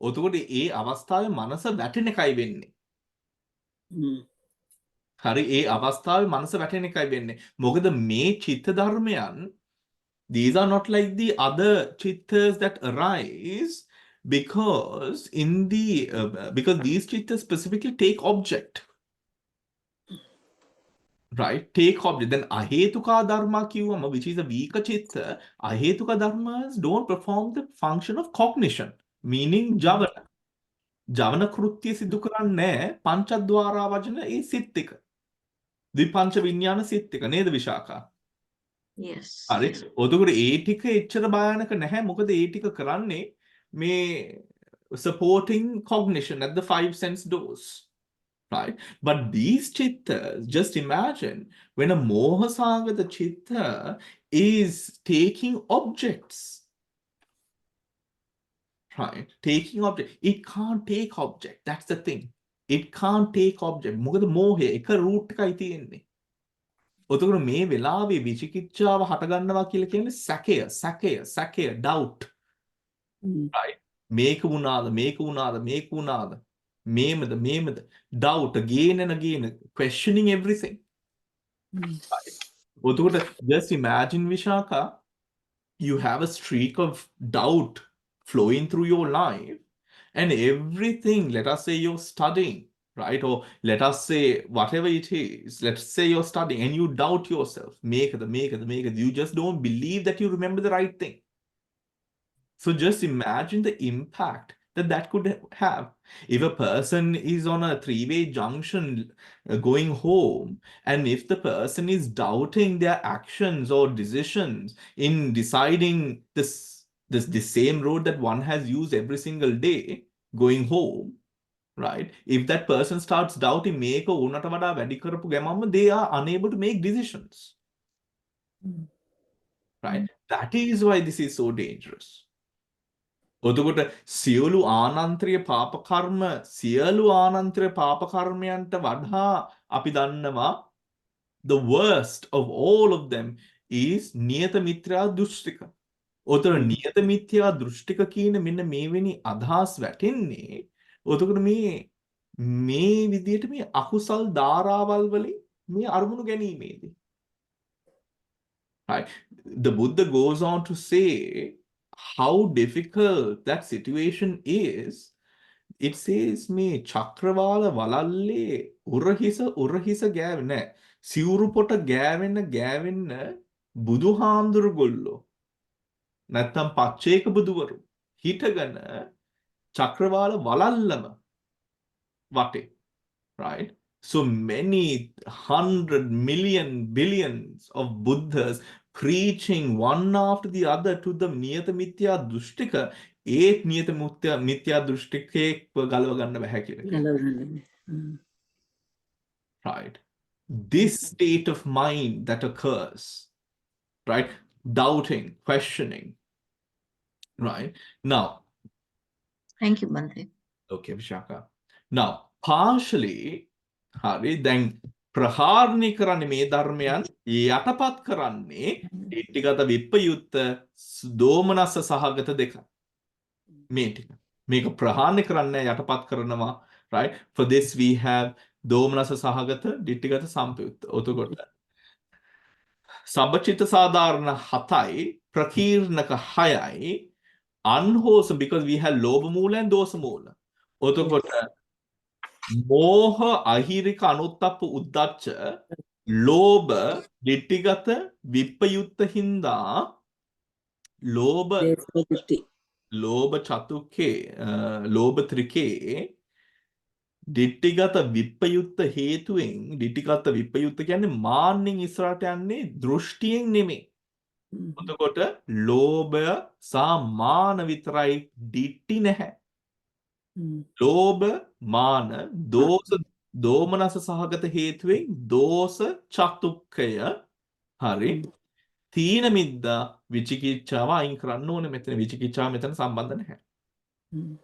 [SPEAKER 1] එතකොට ඒ අවස්ථාවේ මනස වැටෙන එකයි වෙන්නේ. හරි ඒ අවස්ථාවේ මනස වැටෙන එකයි වෙන්නේ. මොකද මේ චිත්ත ධර්මයන් these are not like the other chittas that arise because because these chittas specifically take object. Right? Take object. Then ahetuka dharma kiwama, which is a weaker chitta, ahetuka dharmas don't perform the function of cognition, meaning javana. Javana krutya සිදු කරන්නේ පංචද්වාරා වචන ඒ සිත් එක. ද්විපංච විඥාන සිත් එක නේද Visakha?
[SPEAKER 7] Yes.
[SPEAKER 1] හරි. ඔතකොට ඒ ටික එච්චර භයානක නැහැ. මොකද ඒ ටික කරන්නේ මේ supporting cognition at the five sense doors. Right? But these chittas, just imagine when a mohasagata chitta is taking objects, right? Taking object. It can't take object. That's the thing. It can't take object. මොකද මෝහය එක root එකයි තියෙන්නේ. ඔතකොට මේ වෙලාවේ විචිකිච්ඡාව හටගන්නවා කියලා කියන්නේ සැකය, doubt. Right? මේක වුණාද? මේමද? Doubt, again and again, questioning everything. Right? ඔතකොට just imagine Vishaka, you have a streak of doubt flowing through your life, and everything, let us say you're studying, right? Or let us say whatever it is, let's say you're studying and you doubt yourself. Make it. You just don't believe that you remember the right thing. So just imagine the impact that could have. If a person is on a three-way junction going home, and if the person is doubting their actions or decisions in deciding this same road that one has used every single day going home, right? If that person starts doubting මේක ඕනට වඩා වැඩි කරපු ගමන්ම they are unable to make decisions. Right? That is why this is so dangerous. ඔතකොට සියලු ආනන්ත්‍රිය පාප කර්මයන්ට වඩා අපි දන්නවා the worst of all of them is නියත මිත්‍යා දෘෂ්ටික. ඔතන නියත මිත්‍යා දෘෂ්ටික කියන මෙන්න මේවෙනි අදහස් වැටෙන්නේ ඔතකොට මේ විදියට මේ අකුසල් ධාරාවල් වලින් මේ අරමුණු ගැනීමේදී. Right? The Buddha goes on to say how difficult that situation is. It says මේ චක්‍රවාල වලල්ලේ උරහිස ගෑවෙන සිවුරු පොට ගෑවෙන්න බුදුහාමුදුරු ගොල්ලෝ නැත්තම් පච්චේක බුදුවරු හිටගෙන චක්‍රවාල වලල්ලම වටේ. Right? So many 100 million billions of Buddhas preaching one after the other to the niyata mithya drushtika, ඒත් නියත මිත්‍යා දෘෂ්ටිකයෙක් ගලව ගන්න බෑ කියලා. Right? This state of mind that occurs, right? Doubting, questioning, right? Now,
[SPEAKER 7] Thank you, Bante.
[SPEAKER 1] okay, Vishaka. Now, partially, හරි දැන් ප්‍රහාරණය කරන්නේ මේ ධර්මයන් යටපත් කරන්නේ ඊටිගත විප්පයුත්ත දෝමනස්ස සහගත දෙක. මේ ටික. මේක ප්‍රහාරණය කරන්නේ යටපත් කරනවා. Right? For this we have දෝමනස්ස සහගත ditthිගත සම්පයුත්ත. ඔතකොට සබ්බචිත්ත සාධාරණ 7යි ප්‍රකීර්ණක 6යි unwholesome because we have ලෝභ මූල and දෝෂ මූල. ඔතකොට මෝහ අහිරික අනුත්තප්ප උද්දච්ච ලෝභ ditthිගත විප්පයුත්ත හින්දා ලෝභ චතුක්කේ ලෝභ ත්‍රිකේ ditthිගත විප්පයුත්ත හේතුවෙන් ditthිගත විප්පයුත්ත කියන්නේ මාන්නෙන් ඉස්සරහට යන්නේ දෘෂ්ටියෙන් නෙමෙයි. එතකොට ලෝභය සහ මාන විතරයි ditthි නැහැ. ලෝභ මාන දෝමනස සහගත හේතුවෙන් දෝෂ චතුක්කය හරි තීන මිද්දා විචිකිච්ඡාව අයින් කරන්න ඕනේ. මෙතන විචිකිච්ඡාව මෙතන සම්බන්ධ නැහැ.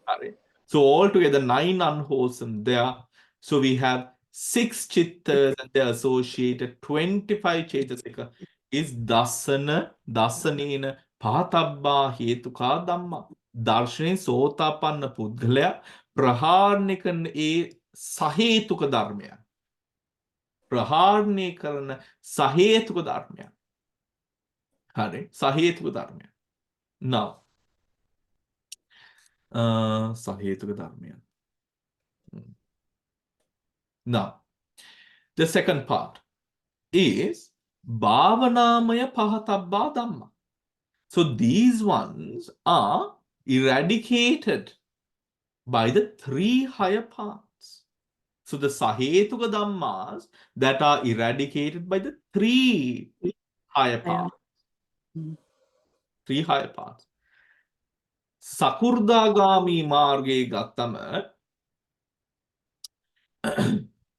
[SPEAKER 1] හරි. So altogether 9 unwholesome there. So we have 6 chittas and they are associated 25 chetasika is dasanena patabba hetuka dhamma. දර්ශනයේ සෝතාපන්න පුද්ගලයා ප්‍රහාණය කරන ඒ සහේතුක ධර්මය. ප්‍රහාණය කරන සහේතුක ධර්මය. හරි සහේතුක ධර්මය. now සහේතුක ධර්මය. now the second part is භාවනාමය පහතබ්බා ධම්මා. So these ones are eradicated by the three higher paths. So the Sahetuka Dhammas that are eradicated by the three higher paths. Three higher paths. Sakurdagami marge gattama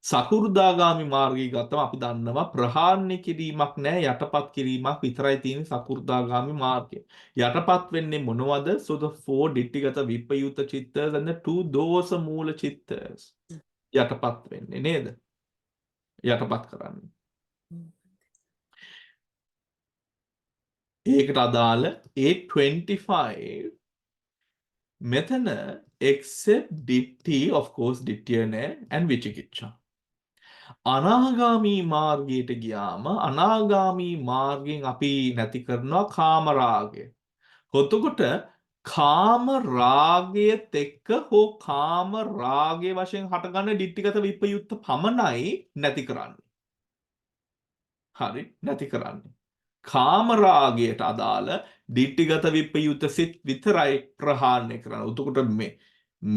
[SPEAKER 1] සකු르දාගාමි මාර්ගයේ ගත්තම අපි දන්නවා ප්‍රහාණය කිරීමක් නැහැ යටපත් කිරීමක් විතරයි තියෙන සකු르දාගාමි මාර්ගය. යටපත් වෙන්නේ මොනවද? So the four ditthigata vipayuta chittas and the two dosa moola chittas. යටපත් වෙන්නේ නේද? යටපත් කරන්නේ. ඒකට අදාළ ඒ 25 මෙතන except ditti of course dittiya නෑ and vichikiccha. අනාගාමී මාර්ගයට ගියාම අනාගාමී මාර්ගයෙන් අපි නැති කරනවා කාම රාගය. එතකොට කාම රාගයත් එක්ක හෝ කාම රාගයේ වශයෙන් හටගන්න ditthිගත විපයුත්ත පමණයි නැති කරන්නේ. හරි නැති කරන්නේ. කාම රාගයට අදාළ ditthිගත විපයුත්ත සිත් විතරයි ප්‍රහාණය කරන්නේ. එතකොට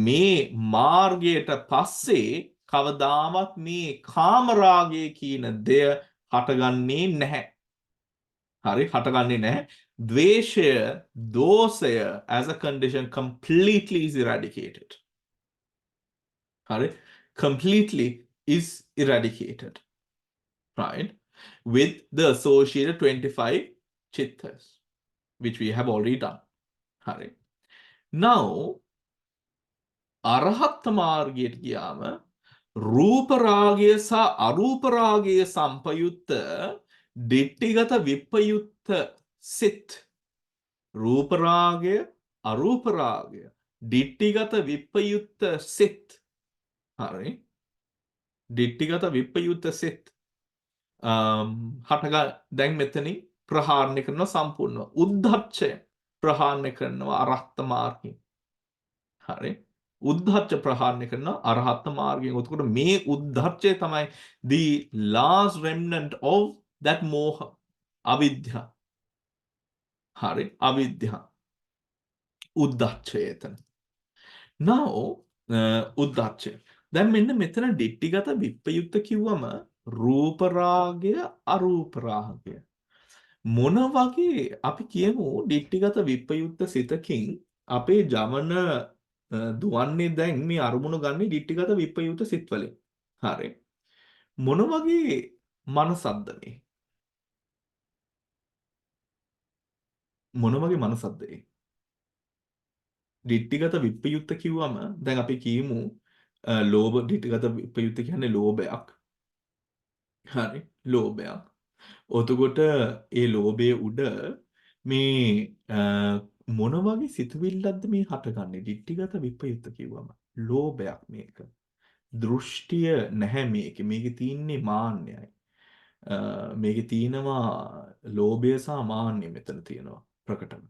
[SPEAKER 1] මේ මාර්ගයට පස්සේ කවදාවත් මේ කාම රාගය කියන දෙය හටගන්නේ නැහැ. හරි හටගන්නේ නැහැ. ද්වේෂය, දෝෂය as a condition completely is eradicated. හරි completely is eradicated. Right? With the associated 25 chittas, which we have already done. හරි. Now, අරහත් මාර්ගයට ගියාම රූප රාගය සහ අරූප රාගය සම්පයුත්ත ditthිගත විපයුත්ත සිත්. රූප රාගය, අරූප රාගය, ditthිගත විපයුත්ත සිත්. හරි. ditthිගත විපයුත්ත සිත්. දැන් මෙතනින් ප්‍රහාණය කරනවා සම්පූර්ණව. උද්ධච්චය ප්‍රහාණය කරනවා අරහත් මාර්ගයෙන්. හරි. උද්ධච්ච ප්‍රහාණය කරනවා අරහත් මාර්ගයෙන්. එතකොට මේ උද්ධච්චය තමයි the last remnant of that moha, avidya. හරි අවිද්‍යා. උද්ධච්චය එතන. now උද්ධච්චය. දැන් මෙන්න මෙතන ditthිගත විප්පයුක්ත කිව්වම රූප රාගය අරූප රාගය මොන වගේ අපි කියමු ditthිගත විප්පයුක්ත සිතකින් අපේ ජවන දුවන්නේ දැන් මේ අරමුණු ගන්නේ ditthිගත විප්පයුක්ත සිත් වලින්. හරි. මොන වගේ මනසක්ද මේ? මොන වගේ මනසක්ද ඒ? ditthිගත විප්පයුක්ත කිව්වම දැන් අපි කියමු ලෝභ ditthිගත විප්පයුක්ත කියන්නේ ලෝභයක්. හරි ලෝභයක්. එතකොට ඒ ලෝභයේ උඩ මේ මොන වගේ සිතුවිල්ලක්ද මේ හටගන්නේ? ditthිගත විප්පයුක්ත කිව්වම ලෝභයක් මේක. දෘෂ්ටිය නැහැ මේකේ. මේකේ තියෙන්නේ මාන්නයයි. මේකේ තියෙනවා ලෝභය සහ මාන්නය මෙතන තියෙනවා ප්‍රකටව.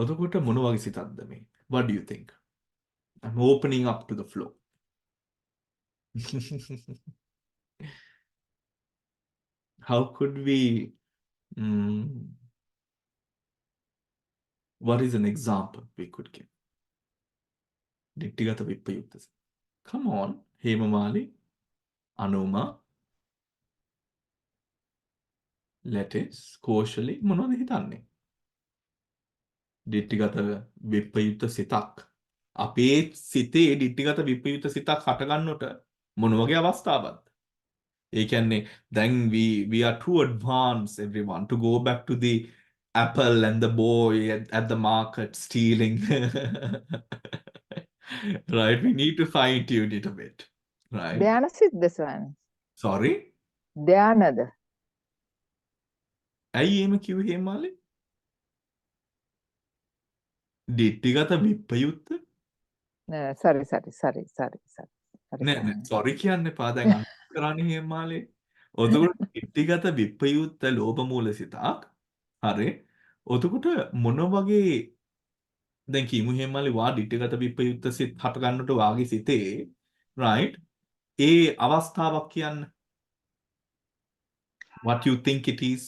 [SPEAKER 1] එතකොට මොන වගේ සිතක්ද මේ? What do you think? I'm opening up to the flow. How could we what is an example we could give? ditthිගත විප්පයුක්ත. Come on, Hemamali, අනුමා, lettuce, කෝෂලි මොනවද හිතන්නේ? ditthිගත විප්පයුක්ත සිතක්. අපේ සිතේ ditthිගත විප්පයුක්ත සිතක් හටගන්නට මොන වගේ අවස්ථාවක්ද? ඒ කියන්නේ දැන් we are too advanced everyone to go back to the apple and the boy at the market stealing. Right, we need to fine tune it a bit. Right.
[SPEAKER 3] ධ්‍යාන සිද්ද ස්වාමී?
[SPEAKER 1] Sorry.
[SPEAKER 3] ධ්‍යානද?
[SPEAKER 1] ඇයි එහෙම කිව්වේ හේමාලි? දිට්ඨිගත විප්‍රයුක්ත
[SPEAKER 3] sorry.
[SPEAKER 1] නෑ සොරි කියන්න එපා දැන් අන්න කරන්නේ හේමාලේ. ඔතකොට දිට්ඨිගත විප්‍රයුක්ත ලෝභ මූල සිතක්. හරි. ඔතකොට මොන වගේ දැන් කියමු හේමාලේ වා දිට්ඨිගත විප්‍රයුක්ත සිත් හට ගන්නට වාගේ සිතේ right ඒ අවස්ථාවක් කියන්න. What you think it is?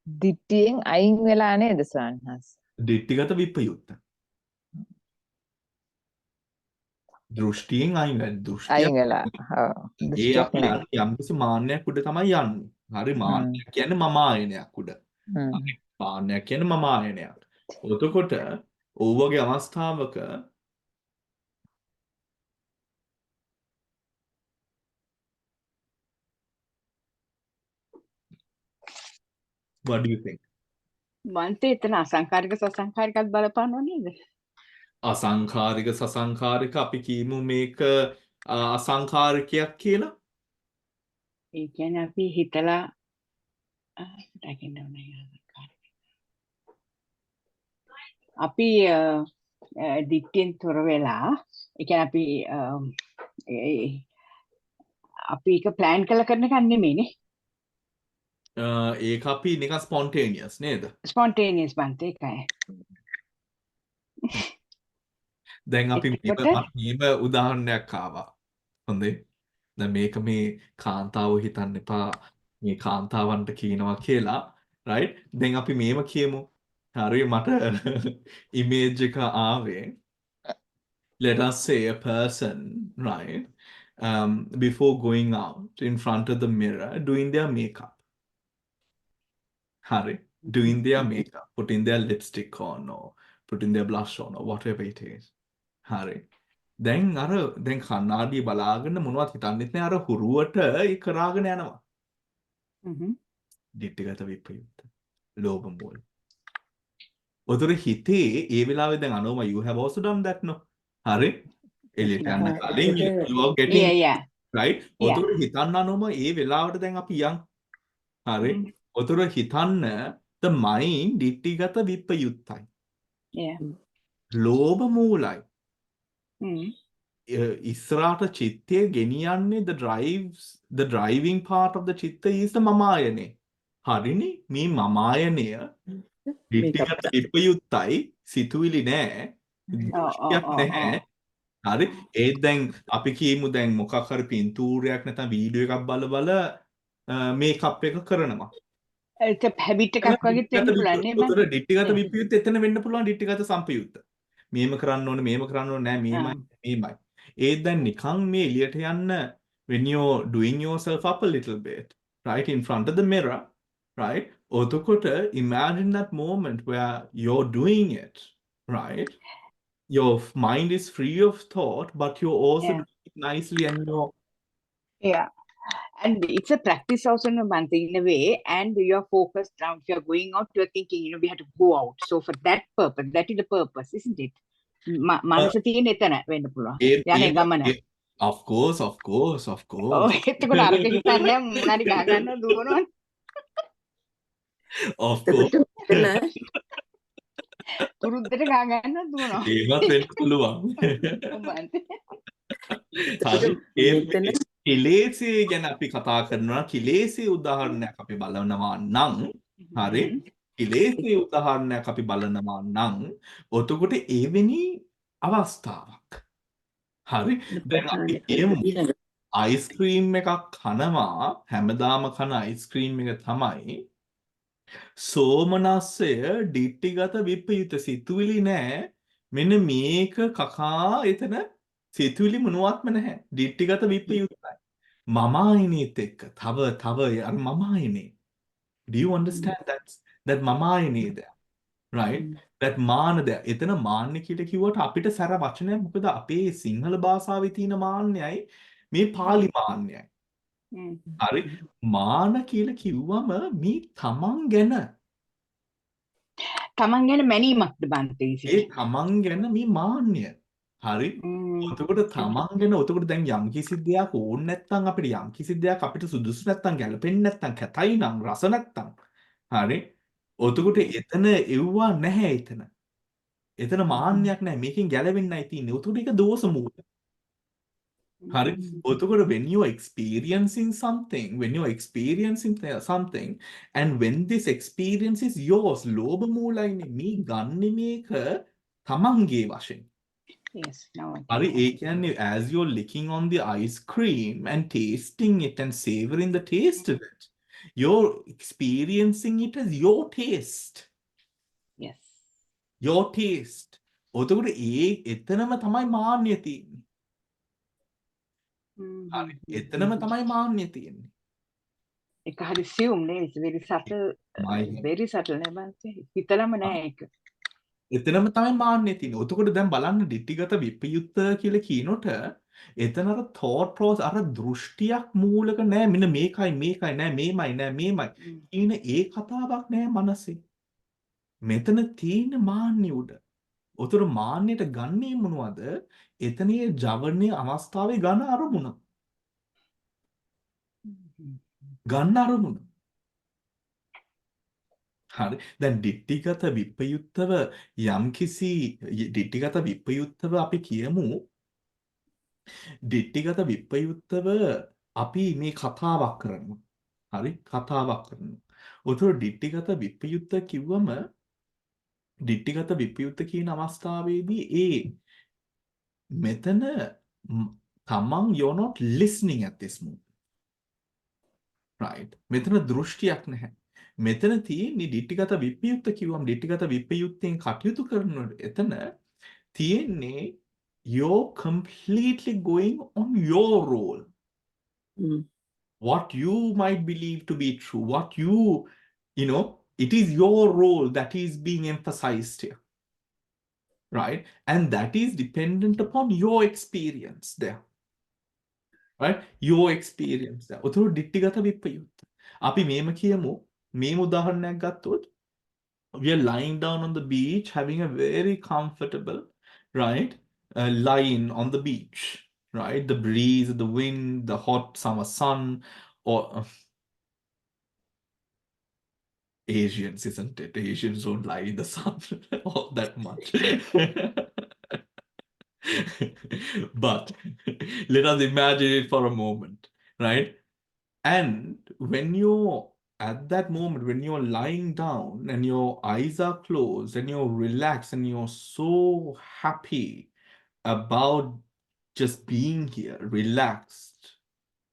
[SPEAKER 3] දිට්ඨියෙන් අයින් වෙලා නේද ස්වාමීන්
[SPEAKER 1] දිට්ඨිගත විප්‍රයුක්ත. දෘෂ්ටියෙන් අයින් වෙන දෘෂ්ටිය.
[SPEAKER 3] අයින් වෙලා. ඔව්.
[SPEAKER 1] ඒ
[SPEAKER 3] දෘෂ්ටියක්
[SPEAKER 1] අපි
[SPEAKER 3] නෑ.
[SPEAKER 1] යන්නේ යම්කිසි මාන්නයක් උඩ තමයි යන්නේ. හරි මාන්නයක් කියන්නේ මම ආයනයක් උඩ. මාන්නයක් කියන්නේ මම ආයනයක්. එතකොට ඕවගේ අවස්ථාවක what do you think?
[SPEAKER 6] මන්තේ එතන අසංකාරික සසංකාරිකත් බලපානව නේද?
[SPEAKER 1] අසංඛාරික සසංඛාරික අපි කියමු මේක අසංඛාරිකයක් කියලා.
[SPEAKER 6] ඒ කියන්නේ අපි හිතලා දකින්න ඕනේ. අපි දික්කෙන් තොර වෙලා ඒ කියන්නේ අපි ඒක ප්ලෑන් කරලා කරන එකක් නෙමෙයිනේ.
[SPEAKER 1] ඒක අපි නිකන් ස්පොන්ටේනියස් නේද?
[SPEAKER 6] ස්පොන්ටේනියස් බන්තේ එකයි.
[SPEAKER 1] දැන් අපි
[SPEAKER 6] එතකොට?
[SPEAKER 1] මේක උදාහරණයක් ආවා. හොඳේ. දැන් මේක මේ කාන්තාව හිතන්න එපා. මේ කාන්තාවන්ට කියනවා කියලා. right? දැන් අපි මේව කියමු. හරි මට image එක ආවේ. Let us say a person, right? Before going out in front of the mirror, doing their makeup. Hurry, doing their makeup, putting their lipstick on or putting their blush on or whatever it is. Hurry. දැන් කන්නාඩිය බලාගෙන මොනවද හිතන්නෙත් නෑ අර හුරුවට ඒ කරාගෙන යනවා. දිට්ඨිගත විප්‍රයුක්ත. ලෝභ මූල. ඔතන හිතේ ඒ වෙලාවේ දැන් Anoma you have also done that no. හරි. එළියට යන්න කලින් you are getting right. ඔතන හිතන්න අනෝම ඒ වෙලාවට දැන් අපි යන්. හරි. ඔතන හිතන්න the mind දිට්ඨිගත විප්‍රයුක්තයි. ලෝභ මූලයි. ඉස්සරහට චිත්තය ගෙනියන්නේ the driving part of the chitta is the මමායනේ. හරිනේ මේ මමායනය දිට්ඨිගත විප්‍රයුක්තයි සිතුවිලි නෑ දෘෂ්ටියක් නැහැ. හරි ඒත් දැන් අපි කියමු දැන් මොකක් හරි පින්තූරයක් නැත්නම් වීඩියෝ එකක් බල මේකප් එක කරනවා.
[SPEAKER 6] ඒක හැබිට් එකක් වගේ වෙන්න පුළුවන් නේ මම.
[SPEAKER 1] දිට්ඨිගත විප්‍රයුක්ත එතන වෙන්න පුළුවන් දිට්ඨිගත සම්පයුක්ත. මේම කරන්න ඕනේ නෑ මේමයි. ඒත් දැන් නිකන් මේ එළියට යන්න when you're doing yourself up a little bit right in front of the mirror right ඔතකොට imagine that moment where you're doing it right your mind is free of thought but you're also doing it nicely and you're
[SPEAKER 6] and it's a practice also in a way and you're focused now if you're going out you're thinking we have to go out so for that purpose that is the purpose isn't it මනස තියෙන එතන වෙන්න පුළුවන් යන්නේ ගමන
[SPEAKER 1] of course
[SPEAKER 6] එතකොට අරක හිතන්නේ මොනාරි ගහ ගන්න දුවනවා
[SPEAKER 1] of course
[SPEAKER 6] තුරුද්දට ගහ ගන්න දුවනවා
[SPEAKER 1] ඒවත් වෙන්න පුළුවන් කිලේශය ගැන අපි කතා කරනවා කිලේශයේ උදාහරණයක් අපි බලනවා නම් හරි කිලේශයේ උදාහරණයක් අපි බලනවා නම් ඔතකොට එවැනි අවස්ථාවක් හරි දැන් අපි කියමු අයිස්ක්‍රීම් එකක් කනවා හැමදාම කන අයිස්ක්‍රීම් එක තමයි සෝමනස්සය දිට්ඨිගත විප්‍රයුක්ත සිතුවිලි නෑ මෙන්න මේක කකා එතන සිතුවිලි මොනවත්ම නැහැ දිට්ඨිගත විප්‍රයුක්තයි මම ආයනීත් එක්ක තව අර මම ආයනේ do you understand that මම ආයනේ there right that මාන there එතන මාන්නේ කියලා කිව්වට අපිට සැර වචනයක් මොකද අපේ සිංහල භාෂාවේ තියෙන මාන්නයයි මේ පාලි මාන්නයයි හරි මාන කියලා කිව්වම මේ තමන් ගැන
[SPEAKER 6] මැනීමක්ද බන්තේ
[SPEAKER 1] ඒ තමන් ගැන මේ මාන්නය හරි ඔතකොට තමන් ගැන ඔතකොට දැන් යම් කිසි දෙයක් ඕන නැත්නම් අපිට යම් කිසි දෙයක් අපිට සුදුසු නැත්නම් ගැලපෙන්නේ නැත්නම් කැතයි නම් රස නැත්නම් හරි ඔතකොට එතන එව්වා නැහැ එතන. එතන මාන්නයක් නැහැ. මේකෙන් ගැලවෙන්නයි තියෙන්නේ. ඔතකොට ඒක දෝෂ මූල. හරි. ඔතකොට when you are experiencing something, when you are experiencing something, and when this experience is yours, ලෝභ මූලයිනේ. මේ ගන්නෙ මේක තමන්ගේ වශයෙන්.
[SPEAKER 6] Yes, now I
[SPEAKER 1] Ari,
[SPEAKER 6] can.
[SPEAKER 1] ඒ කියන්නේ as you're licking on the ice cream and tasting it and savoring the taste of it, you're experiencing it as your taste.
[SPEAKER 6] Yes.
[SPEAKER 1] Your taste. ඔතකොට එතනම තමයි මාන්නය තියෙන්නේ. හරි. එතනම තමයි මාන්නය තියෙන්නේ.
[SPEAKER 6] ඒක හරි සියුම් නේ. It's very subtle. Very subtle නේ බං. හිතලම නෑ ඒක.
[SPEAKER 1] එතනම තමයි මාන්නය තියෙන්නේ. ඔතකොට දැන් බලන්න ditthිගත විප්‍රයුක්ත කියලා කියනොට එතන අර thought process අර දෘෂ්ටියක් මූලක නෑ. මෙන්න මේකයි නෑ මේමයි නෑ මේමයි. කියන ඒ කතාවක් නෑ මනසේ. මෙතන තියෙන මාන්නය උඩ. ඔතන මාන්නයට ගන්නේ මොනවද? එතනේ ජවනයේ අවස්ථාවේ ගන්න අරමුණ. ගන්න අරමුණ. හරි. දැන් ditthිගත විප්‍රයුක්තව යම්කිසි ditthිගත විප්‍රයුක්තව අපි කියමු ditthිගත විප්‍රයුක්තව අපි මේ කතාවක් කරනවා. හරි? කතාවක් කරනවා. උතර ditthිගත විප්‍රයුක්ත කිව්වම ditthිගත විප්‍රයුක්ත කියන අවස්ථාවේදී මෙතන තමන් you're not listening at this moment. Right. මෙතන දෘෂ්ටියක් නැහැ. මෙතන තියෙන්නේ ditthිගත විප්‍රයුක්ත කිව්වම ditthිගත විප්‍රයුක්තෙන් කටයුතු කරනකොට එතන තියෙන්නේ you're completely going on your role. What you might believe to be true, what it is your role that is being emphasized here. Right? And that is dependent upon your experience there. Right? Your experience there. උතුරු ditthිගත විප්‍රයුක්ත. අපි මේම කියමු. මේම උදාහරණයක් ගත්තොත් we are lying down on the beach having a very comfortable, right, lying on the beach, right? The breeze, the wind, the hot summer sun, or Asians, isn't it? Asians don't lie in the sun all that much. But let us imagine it for a moment, right? And when you're at that moment, when you're lying down and your eyes are closed and you're relaxed and you're so happy about just being here, relaxed,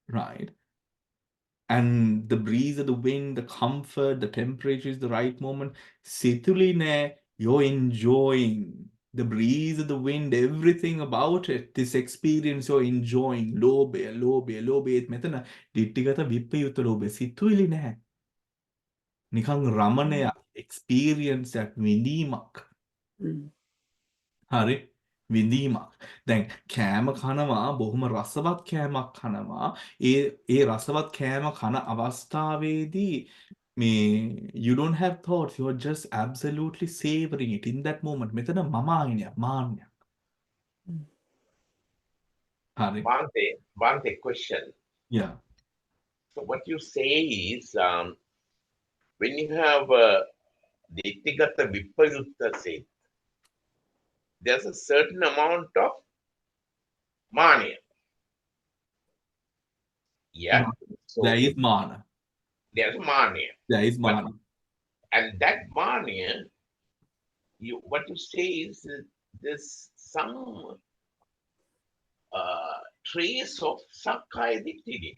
[SPEAKER 1] right? And the breeze of the wind, the comfort, the temperature is the right moment. Situline, you're enjoying the breeze of the wind, everything about it. This experience you're enjoying. Lobe. Metana ditthිගත විප්‍රයුක්ත ලෝභය සිතුවිලි නැහැ. නිකන් රමණයක්, experience එකක්, විඳීමක්. හරි? විඳීමක්. දැන් කෑම කනවා බොහොම රසවත් කෑමක් කනවා. ඒ රසවත් කෑම කන අවස්ථාවේදී you don't have thoughts, you're just absolutely savoring it in that moment. මෙතන මම ආයනයක්, මාන්නයක්. හරි.
[SPEAKER 5] Bante, question.
[SPEAKER 1] Yeah.
[SPEAKER 5] So what you say is, when you have ditthිගත විප්‍රයුක්ත state, there's a certain amount of mania. Yeah. So
[SPEAKER 1] There is mana.
[SPEAKER 5] there's mania.
[SPEAKER 1] There is mana.
[SPEAKER 5] And that mania, what you say is there's some trace of sakkaya ditthi.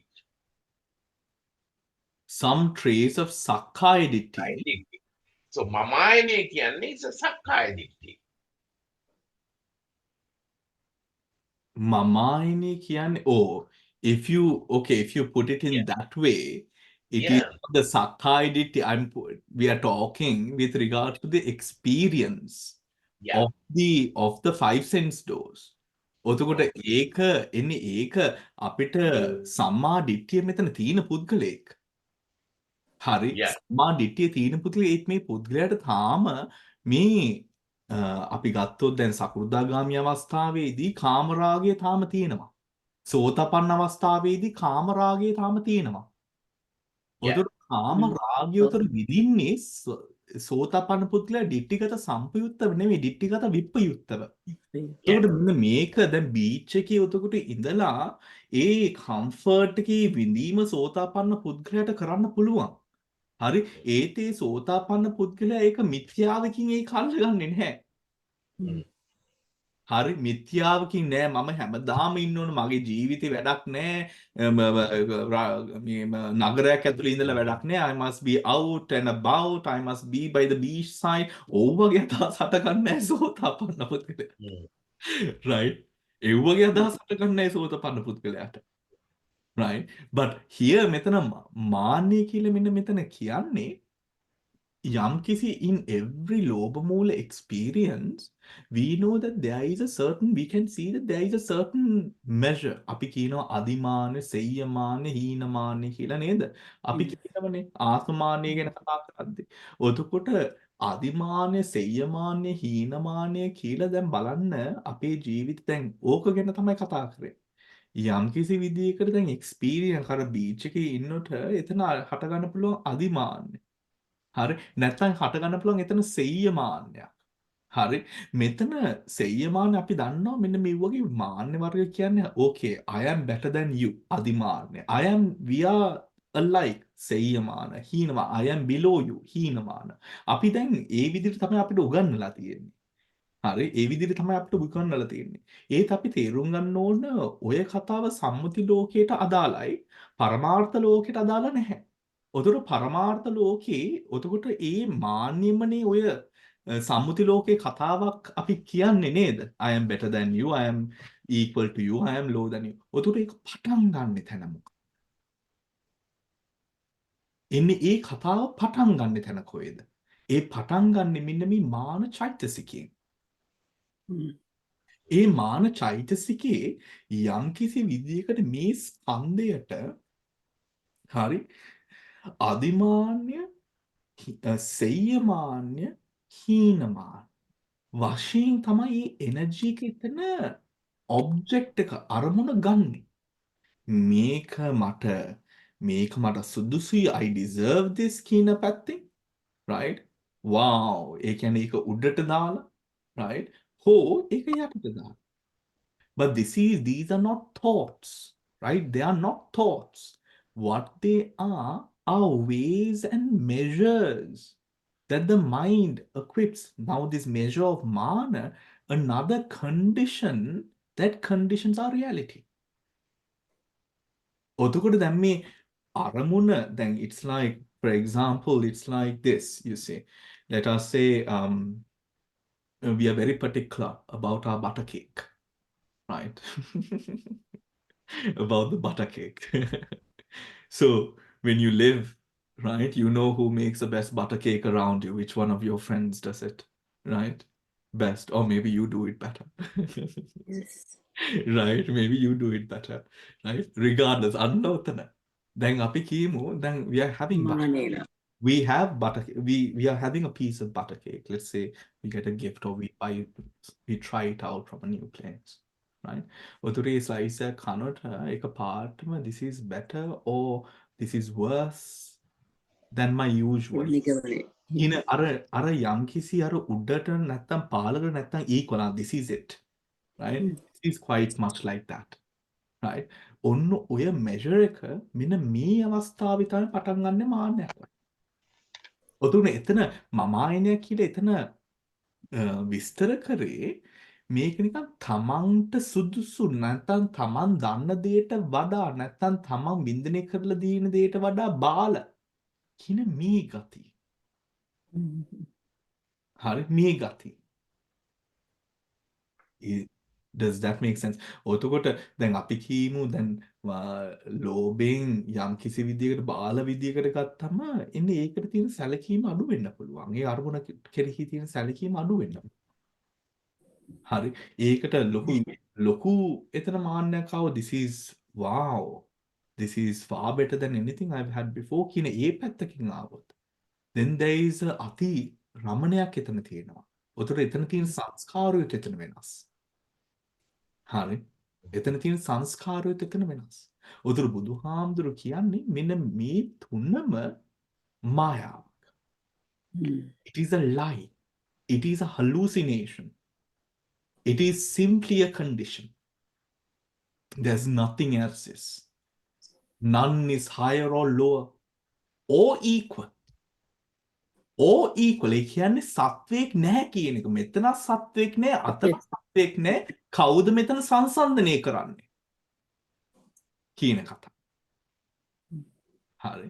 [SPEAKER 1] Some trace of sakkaya ditthi.
[SPEAKER 5] So mamayane kiyanne is a sakkaya ditthi.
[SPEAKER 1] Mamayane kiyanne, if you put it in that way, it is the sakkaya ditthi. We are talking with regard to the experience of the five sense doors. ඔතකොට ඒක එන්නේ ඒක අපිට සම්මා දිට්ඨිය මෙතන තියෙන පුද්ගලයෙක්. හරි. සම්මා දිට්ඨිය තියෙන පුද්ගලයෙක් මේ පුද්ගලයාට තාම මේ අපි ගත්තොත් දැන් සකෘදාගාමී අවස්ථාවේදී කාමරාගය තාම තියෙනවා. සෝතපන්න අවස්ථාවේදී කාමරාගය තාම තියෙනවා. ඔතන කාමරාගය උතර විඳින්නේ සෝතාපන්න පුද්ගලයා ditthිගත සම්පයුත්තව නෙමෙයි ditthිගත විප්පයුත්තව.
[SPEAKER 5] Yeah.
[SPEAKER 1] එතකොට මෙන්න මේක දැන් බීච් එකේ උතකොට ඉඳලා ඒ කම්ෆර්ට් එකේ විඳීම සෝතාපන්න පුද්ගලයාට කරන්න පුළුවන්. හරි ඒතේ සෝතාපන්න පුද්ගලයා ඒක මිත්‍යාවකින් ඒක අල්ලගන්නේ නැහැ. හරි මිත්‍යාවකින් නෑ මම හැමදාම ඉන්න ඕන මගේ ජීවිතේ වැඩක් නෑ මේ නගරයක් ඇතුළේ ඉඳලා වැඩක් නෑ I must be out and about I must be by the beach side ඕවගේ අදහස් හට ගන්න නෑ සෝතාපන්න පුද්ගලයා right ඒ වගේ අදහස් හට ගන්න නෑ සෝතාපන්න පුද්ගලයාට right but here මෙතන මාන්නය කියලා මෙන්න මෙතන කියන්නේ Yamkisi in every Lobamoola experience, we know that there is a certain, we can see that there is a certain measure. අපි කියනවා අදිමාන, සෙය්‍යමාන, හීනමාන කියලා නේද? අපි කියනවනේ ආත්මමානය ගැන කතා කරද්දී. එතකොට අදිමාන, සෙය්‍යමාන, හීනමාන කියලා දැන් බලන්න අපේ ජීවිත දැන් ඕක ගැන තමයි කතා කරන්නේ. යම්කිසි විදියකට දැන් එක්ස්පීරියන්ස් අර බීච් එකේ ඉන්නකොට එතන හට ගන්න පුළුවන් අදිමානය. හරි නැත්නම් හට ගන්න පුළුවන් එතන සෙය්‍යමාන්නයක්. හරි මෙතන සෙය්‍යමාන අපි දන්නවා මෙන්න මේ වගේ මාන්න වර්ග කියන්නේ okay I am better than you අදිමාන්නය. I am we are alike සෙය්‍යමාන හීනමාන I am below you හීනමාන. අපි දැන් ඒ විදිහට තමයි අපිට උගන්වලා තියෙන්නේ. හරි ඒ විදිහට තමයි අපිට උගන්වලා තියෙන්නේ. ඒත් අපි තේරුම් ගන්න ඕන ඔය කතාව සම්මුති ලෝකයට අදාළයි පරමාර්ථ ලෝකයට අදාළ නැහැ. ඔතකොට පරමාර්ථ ලෝකේ ඔතකොට ඒ මාන්නෙමනේ ඔය සම්මුති ලෝකේ කතාවක් අපි කියන්නේ නේද? I am better than you, I am equal to you, I am lower than you. ඔතකොට ඒක පටන් ගන්න තැන මොකක්ද? එන්නේ ඒ කතාව පටන් ගන්න තැන කොහෙද? ඒ පටන් ගන්න මෙන්න මේ මාන චෛතසිකයෙන්. ඒ මාන චෛතසිකේ යම්කිසි විදියකට මේ ස්කන්ධයට හරි අදිමාන්‍ය සෙය්‍යමාන්‍ය හීනමාන වශයෙන් තමයි එනර්ජි එක එතන ඔබ්ජෙක්ට් එක අරමුණ ගන්නෙ මේක මට සුදුසුයි I deserve this කියන පැත්තෙන් right wow ඒ කියන්නේ ඒක උඩට දාලා right හෝ ඒක යටට දාලා but these are not thoughts right they are not thoughts what they are ways and measures that the mind equips. Now this measure of mana, another condition, that conditions are reality. ඔතකොට දැන් මේ අරමුණ දැන් it's like for example it's like this you see let us say we are very particular about our butter cake right about the butter cake so when you live right you know who makes the best butter cake around you which one of your friends does it right best or maybe you do it better
[SPEAKER 2] Yes.
[SPEAKER 1] right maybe you do it better right regardless අන්නෝතන දැන් අපි කියමු දැන් we are having butter
[SPEAKER 2] මානේන.
[SPEAKER 1] we have butter we are having a piece of butter cake let's say we get a gift or we buy it we try it out from a new place right ඔතේ slice එක කනට එක පාටම this is better or this is worse than my usual
[SPEAKER 2] නිගමනය.
[SPEAKER 1] කියන අර යම්කිසි අර උඩට නැත්තම් පාලකට නැත්තම් equal this is it right this is quite much like that right ඔන්න ඔය measure එක මෙන්න මේ අවස්ථාවේ තමයි පටන් ගන්න මාන්නයක්. ඔතුනේ එතන මම ආයනයක් කියලා එතන විස්තර කරේ මේක නිකන් තමන්ට සුදුසු නැත්නම් තමන් දන්න දෙයට වඩා නැත්නම් තමන් වින්දනය කරලා දින දෙයට වඩා බාල කියන මේ ගතිය. හරි මේ ගතිය. Does that make sense? ඔතකොට දැන් අපි කියමු දැන් ලෝභයෙන් යම් කිසි විදියකට බාල විදියකට ගත්තම එන්නේ ඒකට තියෙන සැලකීම අඩු වෙන්න පුළුවන්. ඒ අරමුණ කෙරෙහි තියෙන සැලකීම අඩු වෙන්න. හරි. ඒකට ලොකු එතන මාන්නයක් ආව this is wow. This is far better than anything I've had before කියන ඒ පැත්තකින් ආවොත්. Then there is අති රමණයක් එතන තියෙනවා. ඔතන එතන තියෙන සංස්කාරයත් එතන වෙනස්. හරි. එතන තියෙන සංස්කාරයත් එතන වෙනස්. උදුරු බුදුහාමුදුරු කියන්නේ මෙන්න මේ තුනම මායාවක්. It is a lie. It is a hallucination. It is simply a condition. There's nothing else. None is higher or lower or equal. Or equal. ඒ කියන්නේ සත්වයක් නැහැ කියන එක. මෙතන සත්වයක් නැහැ, අතන සත්වයක් නැහැ. කවුද මෙතන සංසන්දනය කරන්නේ? කියන කතාව. හරි.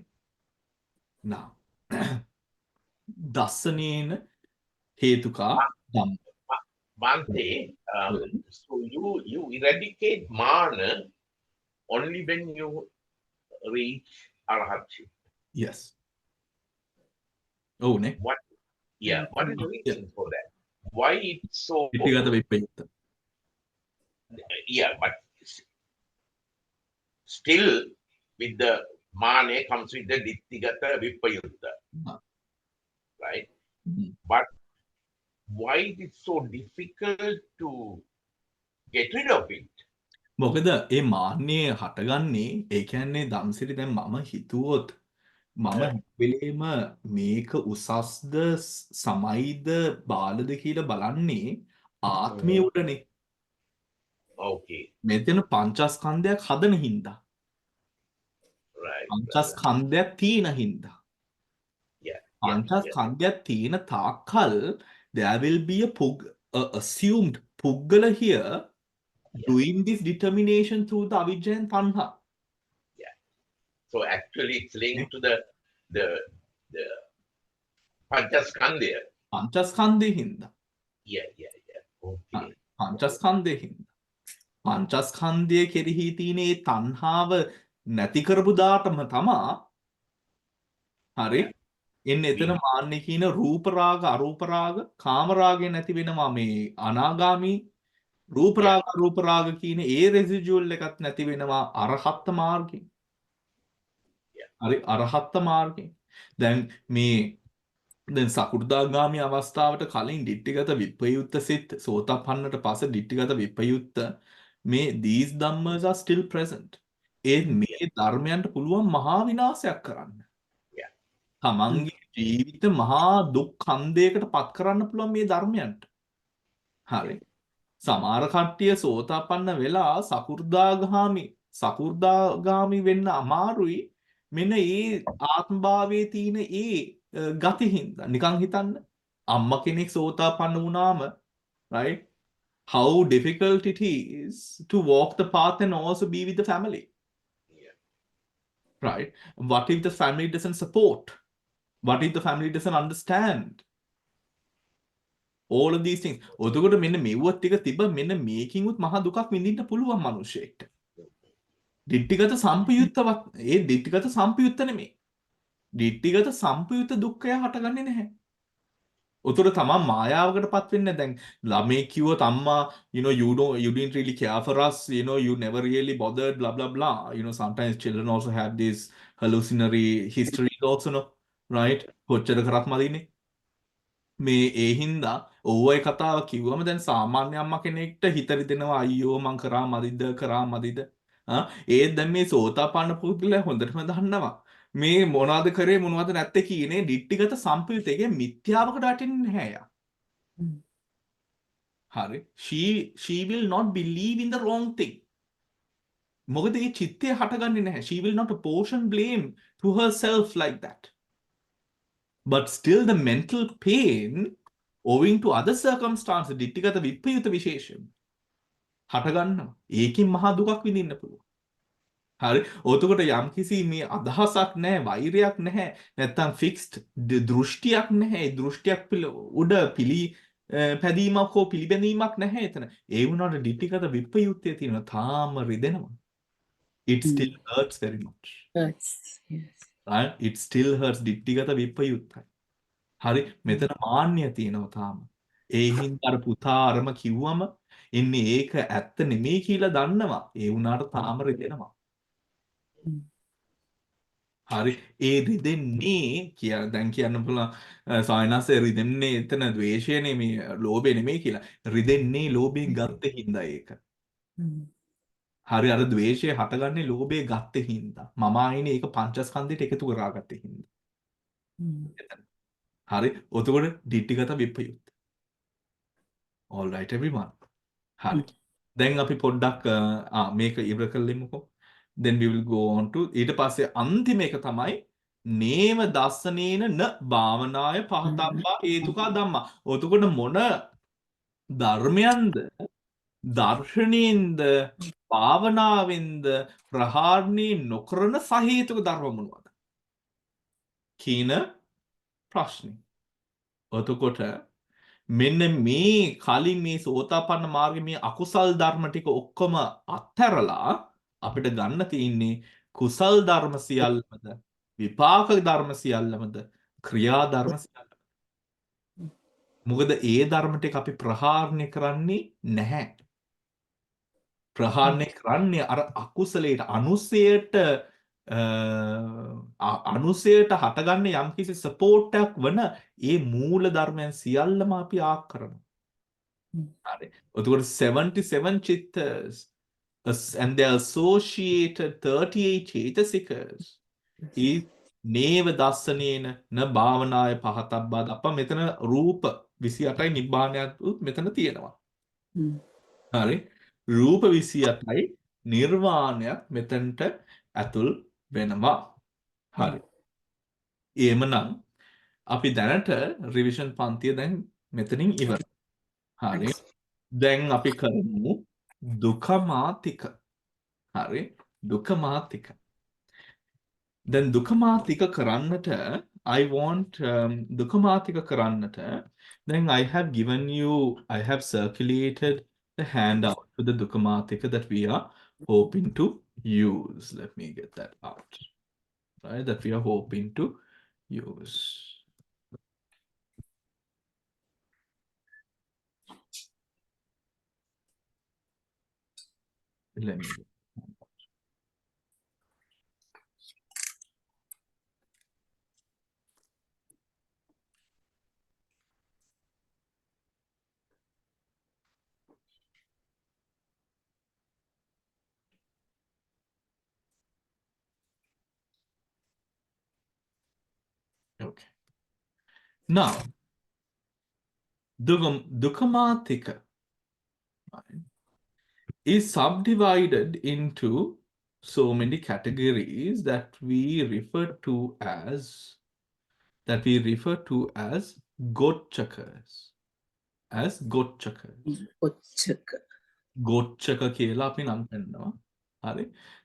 [SPEAKER 1] Now, දස්සනේන හේතුකා ධම්ම.
[SPEAKER 5] Bante, so you eradicate mana only when you reach arahatship.
[SPEAKER 1] Yes. Oh, ne?
[SPEAKER 5] What? Yeah. What is the reason for that? Why it's so?
[SPEAKER 1] පිටිගත විප්‍රයුක්ත.
[SPEAKER 5] Yeah, but still with the mane comes with the ditthigata vipayutta, right? But why is it so difficult to get rid of it?
[SPEAKER 1] මොකද ඒ මාන්නය හටගන්නේ ඒ කියන්නේ දම්සිරි දැන් මම හිතුවොත් මම වෙලේම මේක උසස්ද සමයිද බාලද කියලා බලන්නේ ආත්මය උඩනේ.
[SPEAKER 5] Okay.
[SPEAKER 1] මෙතන පංචස්කන්ධයක් හදන හින්දා.
[SPEAKER 5] Right.
[SPEAKER 1] පංචස්කන්ධයක් තියෙන හින්දා.
[SPEAKER 5] Yeah.
[SPEAKER 1] පංචස්කන්ධයක් තියෙන තාක්කල් there will be a assumed පුද්ගල here doing this determination through the avijja and tanha.
[SPEAKER 5] Yeah. So actually it's linked to the panchaskandha.
[SPEAKER 1] පංචස්කන්ධය හින්දා.
[SPEAKER 5] Yeah. Okay.
[SPEAKER 1] පංචස්කන්ධය හින්දා. පංචස්කන්ධය කෙරෙහි තියෙන ඒ තණ්හාව නැති කරපු දාටම තමා හරි එන්නේ එතන මාන්නේ කියන රූප රාග අරූප රාග කාම රාගය නැති වෙනවා මේ අනාගාමි රූප රාග අරූප රාග කියන ඒ රෙසිඩියුවල් එකක් නැති වෙනවා අරහත් මාර්ගේ. හරි අරහත් මාර්ගේ. දැන් සකු르දාගාමි අවස්ථාවට කලින් ditthigata vipayutta සිත් සෝතපන්නට පස්සේ ditthigata vipayutta මේ these dhammas are still present. ඒ මේ ධර්මයන්ට පුළුවන් මහා විනාශයක් කරන්න. තමන්ගේ ජීවිත මහා දුක් ඛන්දයකට පත් කරන්න පුළුවන් මේ ධර්මයන්ට. හරි. සමහර කට්ටිය සෝතාපන්න වෙලා සකු르දාගාමි වෙන්න අමාරුයි. මෙන්න ඒ ආත්මභාවයේ තියෙන ඒ ගති හින්දා. නිකන් හිතන්න. අම්මා කෙනෙක් සෝතාපන්න වුණාම right how difficult it is to walk the path and also be with the family. Right? What if the family doesn't support? What if the family doesn't understand? All of these things. ඔතකොට මෙන්න මෙව්වත් ටික තිබ්බ මෙන්න මේකින් උත් මහා දුකක් විඳින්න පුළුවන් මිනිහෙක්ට. ditthigata sampayuttaවත් ඒ ditthigata sampayutta නෙමෙයි. ditthigata sampayutta දුක්ඛය හටගන්නේ නැහැ. උතර තමා මායාවකටපත් වෙන්නේ දැන් ළමේ කිව්වොත් අම්මා you didn't really care for us, you never really bothered, blah blah blah. Sometimes children also have these hallucinatory histories also, no? Right? කොච්චර කරත් මදිනේ. මේ ඒ හින්දා ඔය කතාව කිව්වම දැන් සාමාන්‍ය අම්මා කෙනෙක්ට හිත රිදෙනවා අයියෝ මං කරා මදිද ඒත් දැන් මේ සෝතාපන්න පුද්ගලයා හොඳටම දන්නවා මේ මොනවද කරේ මොනවද නැත්තේ කියන්නේ ditthigata sampayutta මිත්‍යාවකට වැටෙන්නේ නැහැ යා. හරි. she will not believe in the wrong thing. මොකද ඒ චිත්තය හටගන්නේ නැහැ. she will not apportion blame to herself like that. But still the mental pain owing to other circumstances ditthigata vipayutta විශේෂයෙන් හටගන්නවා. ඒකෙන් මහා දුකක් විඳින්න පුළුවන්. හරි. ඔතකොට යම්කිසි මේ අදහසක් නැහැ, වෛරයක් නැහැ, නැත්තම් ෆික්ස්ඩ් දෘෂ්ටියක් නැහැ. ඒ දෘෂ්ටියක් උඩ පැදීමක් හෝ පිළිබැඳීමක් නැහැ එතන. ඒ වුණාට ditthigata vipayutta තියෙනවා. තාම රිදෙනවා. It still hurts very much.
[SPEAKER 2] Yes.
[SPEAKER 1] Right? It still hurts ditthigata vipayutta. හරි. මෙතන මාන්නය තියෙනවා තාම. ඒ හින්දා අර පුතා අරම කිව්වම ඉන්නේ ඒක ඇත්ත නෙමෙයි කියලා දන්නවා. ඒ වුණාට තාම රිදෙනවා. හරි. ඒ රිදෙන්නේ දැන් කියන්න පුළුවන් සායනස රිදෙන්නේ එතන ද්වේෂය නෙමෙයි, ලෝභය නෙමෙයි කියලා. රිදෙන්නේ ලෝභයෙන් ගත්ත හින්දා ඒක. හරි අර ද්වේෂය හටගන්නේ ලෝභය ගත්තේ හින්දා. මම ආයිනේ ඒක පංචස්කන්ධයට එකතු කරාගත්තේ හින්දා. හරි. එතකොට ditthිගත විප්‍රයුක්ත. All right everyone. හරි. දැන් අපි පොඩ්ඩක් මේක ඉවර කරලෙමුකෝ. Then we will go on to ඊට පස්සේ අන්තිම එක තමයි නේව දස්සනේන න භාවනාය පහතබ්බා හේතුකා ධම්මා. එතකොට මොන ධර්මයන්ද දර්ශනයෙන්ද භාවනාවෙන්ද ප්‍රහාණය නොකරන සහේතුක ධර්ම මොනවද කියන ප්‍රශ්නේ. එතකොට මෙන්න මේ කලින් මේ සෝතාපන්න මාර්ගයේ මේ අකුසල් ධර්ම ටික ඔක්කොම අත්හැරලා අපිට ගන්න තියෙන්නේ කුසල් ධර්ම සියල්ලමද විපාක ධර්ම සියල්ලමද ක්‍රියා ධර්ම සියල්ලම. මොකද ඒ ධර්ම ටික අපි ප්‍රහාණය කරන්නේ නැහැ. ප්‍රහාණය කරන්නේ අර අකුසලයට අනුසයට හටගන්න යම්කිසි සපෝට් එකක් වන ඒ මූල ධර්මයන් සියල්ලම අපි ආක් කරනවා. හරි. එතකොට 77 චිත්තස් and the associated 38 චේතසිකස් is නේව දස්සනේන න භාවනාය පහතබ්බා. අප මෙතන රූප 28යි නිබ්බානයත් මෙතන තියෙනවා. හරි. රූප 28යි නිර්වාණයක් මෙතනට ඇතුල් වෙනවා. හරි. එහෙමනම් අපි දැනට රිවිෂන් පන්තිය දැන් මෙතනින් ඉවරයි. හරි. දැන් අපි කරමු දුකමාතික. හරි. දුකමාතික. දැන් දුකමාතික කරන්නට I want දුකමාතික කරන්නට then I have circulated the handout to the dukkamatika that we are hoping to use. Let me get that out. Right, that we are hoping to use. Let me. Okay. Now, dukkamatika is subdivided into so many categories that we refer to as gotchakas. As gotchakas. ගොච්චක කියලා අපි නම් කරනවා. හරි.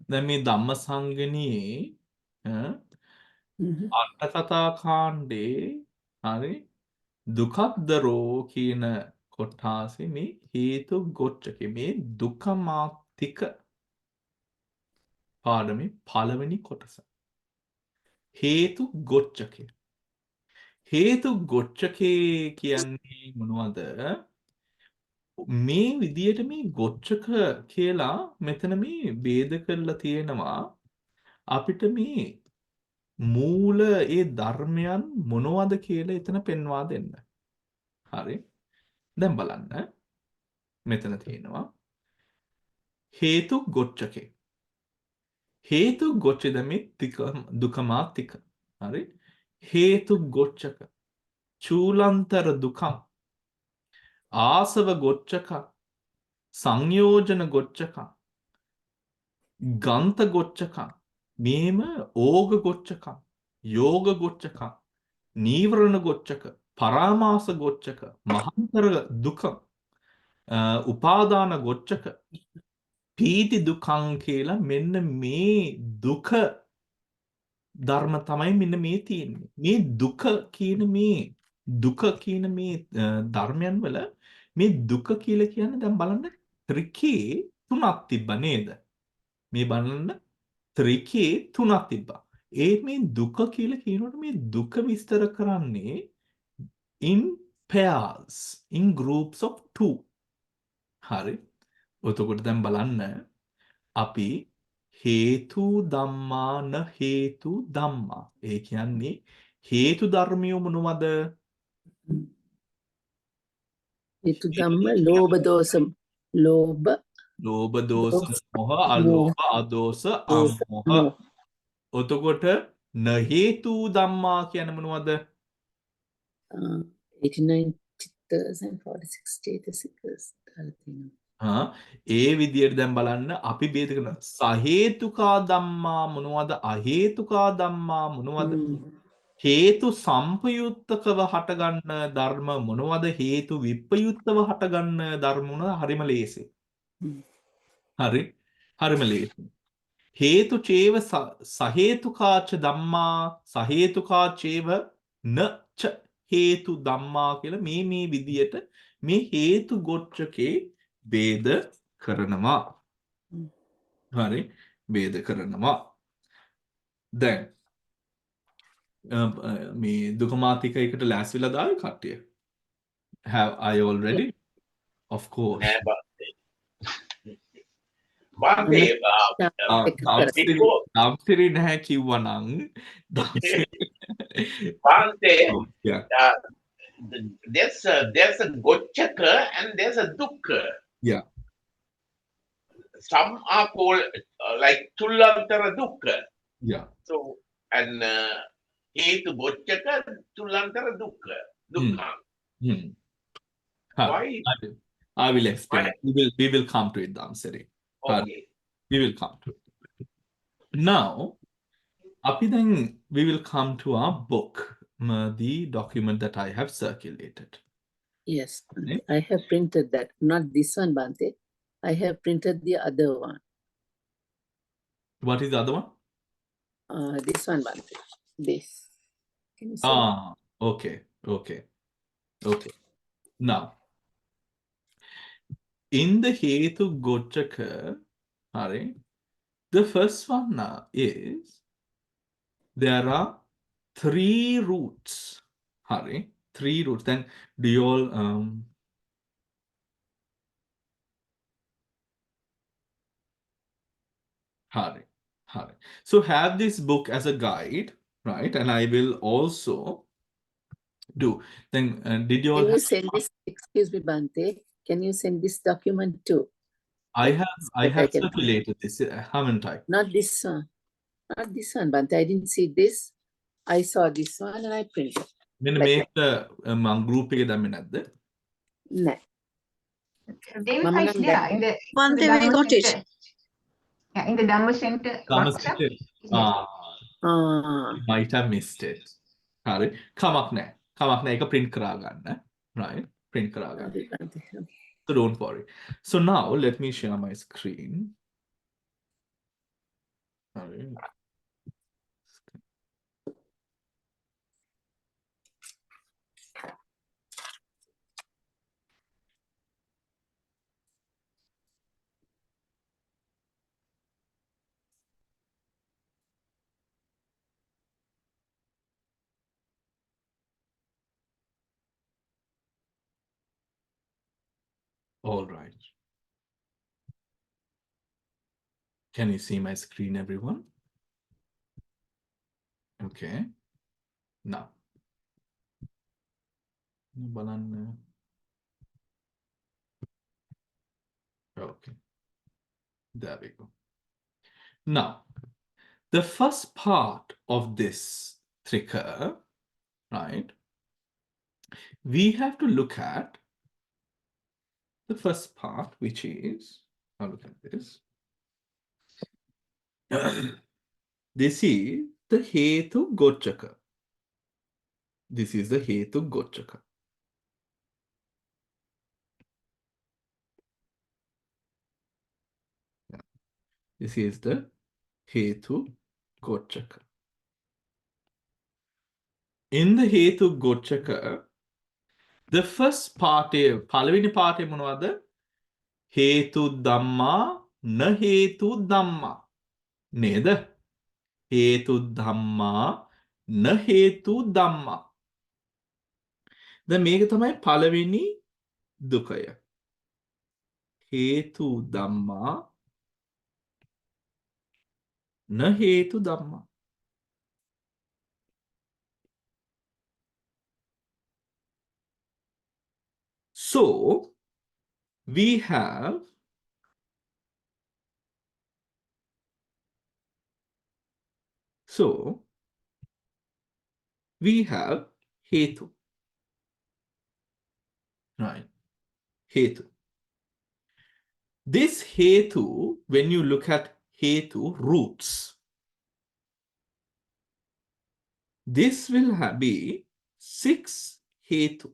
[SPEAKER 1] දැන් මේ ධම්මසංගණියේ අටකථා කාණ්ඩේ හරි දුකද්දරෝ කියන කොටාසේ මේ හේතු ගොච්චකේ මේ දුකමාතික පාඩමේ පළවෙනි කොටස. හේතු ගොච්චකේ. හේතු ගොච්චකේ කියන්නේ මොනවද? මේ විදියට මේ ගොච්චක කියලා මෙතන මේ ભેද කරලා තියෙනවා අපිට මේ මූල ඒ ධර්මයන් මොනවද කියලා එතන පෙන්වා දෙන්න. හරි. දැන් බලන්න. මෙතන තියෙනවා හේතු ගොච්චකේ. හේතු ගොච්චද මේ දුකමාතික. හරි. හේතු ගොච්චක. චූලන්තර දුකම්. ආසව ගොච්චක. සංයෝජන ගොච්චක. ගන්ත ගොච්චක. මේම ඕග ගොච්චක. යෝග ගොච්චක. නීවරණ ගොච්චක. පරාමාස ගොච්චක. මහන්තර දුක. උපාදාන ගොච්චක. පීති දුකං කියලා මෙන්න මේ දුක ධර්ම තමයි මෙන්න මේ තියෙන්නේ. මේ දුක කියන මේ ධර්මයන් වල මේ දුක කියලා කියන්නේ දැන් බලන්න ත්‍රිකේ තුනක් තිබ්බ නේද? මේ බලන්න ත්‍රිකේ තුනක් තිබ්බා. මේ දුක කියලා කියනකොට මේ දුක විස්තර කරන්නේ in pairs, in groups of two. හරි. එතකොට දැන් බලන්න අපි හේතු ධම්මා න හේතු ධම්මා. ඒ කියන්නේ හේතු ධර්මිය මොනවද?
[SPEAKER 2] හේතු ධම්ම ලෝභ දෝෂ
[SPEAKER 1] මොහ අලෝභ අදෝස අමෝහ. එතකොට න හේතු ධම්මා කියන්නේ මොනවද?
[SPEAKER 2] 89 චිත්තස් and 46 චේතසිකස් දාලා තියෙනවා.
[SPEAKER 1] ඒ විදියට දැන් බලන්න අපි ભેද කරන සහේතුකා ධම්මා මොනවද අහේතුකා ධම්මා මොනවද හේතු සම්පයුත්තකව හටගන්න ධර්ම මොනවද හේතු විප්පයුත්තව හටගන්න ධර්ම මොනවද හරිම ලේසි. හරිම ලේසි. හේතු චේව සහේතුකාච ධම්මා සහේතුකා චේව නච හේතු ධම්මා කියලා මේ විදියට මේ හේතු ගොච්ඡකේ ભેද කරනවා. හරි ભેද කරනවා. දැන් මේ දුකමාතික එකට ලෑස්තිලා දායි කට්ටිය. Have I already? Of course. දම්සිරි නැහැ කිව්වනම්
[SPEAKER 5] yeah. There's a Gochaka and there's a Duka.
[SPEAKER 1] Yeah.
[SPEAKER 5] Some are called like Tullantara Duka.
[SPEAKER 1] Yeah.
[SPEAKER 5] So and Hetu Gochaka, Tullantara Duka. Duka. Why?
[SPEAKER 1] I will explain. We will come to it, Damsari.
[SPEAKER 5] Okay.
[SPEAKER 1] We will come to it. Now, then we will come to our book, the document that I have circulated.
[SPEAKER 2] Yes, I have printed that. Not this one, Bante. I have printed the other one.
[SPEAKER 1] What is the other one?
[SPEAKER 2] This one, Bante. This. Can you see?
[SPEAKER 1] Okay. Now, in the Hetu Gochaka, the first one is there are 3 roots. 3 roots. Then do you all so have this book as a guide, right? And I will also do. Then did you all
[SPEAKER 2] Can you send this? Excuse me, Bante. Can you send this document too?
[SPEAKER 1] I have circulated this, haven't I?
[SPEAKER 2] Not this one. Not this one, Bante. I didn't see this. I saw this one and I printed.
[SPEAKER 1] මෙන්න මේක මම group එකේ දැම්මේ නැද්ද?
[SPEAKER 2] No.
[SPEAKER 4] David, it's there in the
[SPEAKER 7] Bante, we got it.
[SPEAKER 4] Yeah, in the Dhamma Center workshop.
[SPEAKER 1] Might have missed it. හරි. කමක් නැහැ. ඒක print කරා ගන්න. Right? Print කරා ගන්න. So don't worry. So now let me share my screen. All right. Can you see my screen, everyone? Okay. Now. Okay. There we go. Now, the first part of this trika, right? We have to look at the first part, which is, now look at this. This is the Hetu Gochaka. This is the Hetu Gochaka. This is the Hetu Gochaka. In the Hetu Gochaka, the first part, පළවෙනි part මොනවද? හේතු ධම්මා න හේතු ධම්මා. නේද? හේතු ධම්මා න හේතු ධම්මා. දැන් මේක තමයි පළවෙනි දුකය. හේතු ධම්මා න හේතු ධම්මා. So we have Hetu. Right. Hetu. This Hetu, when you look at Hetu roots, this will be 6 Hetu.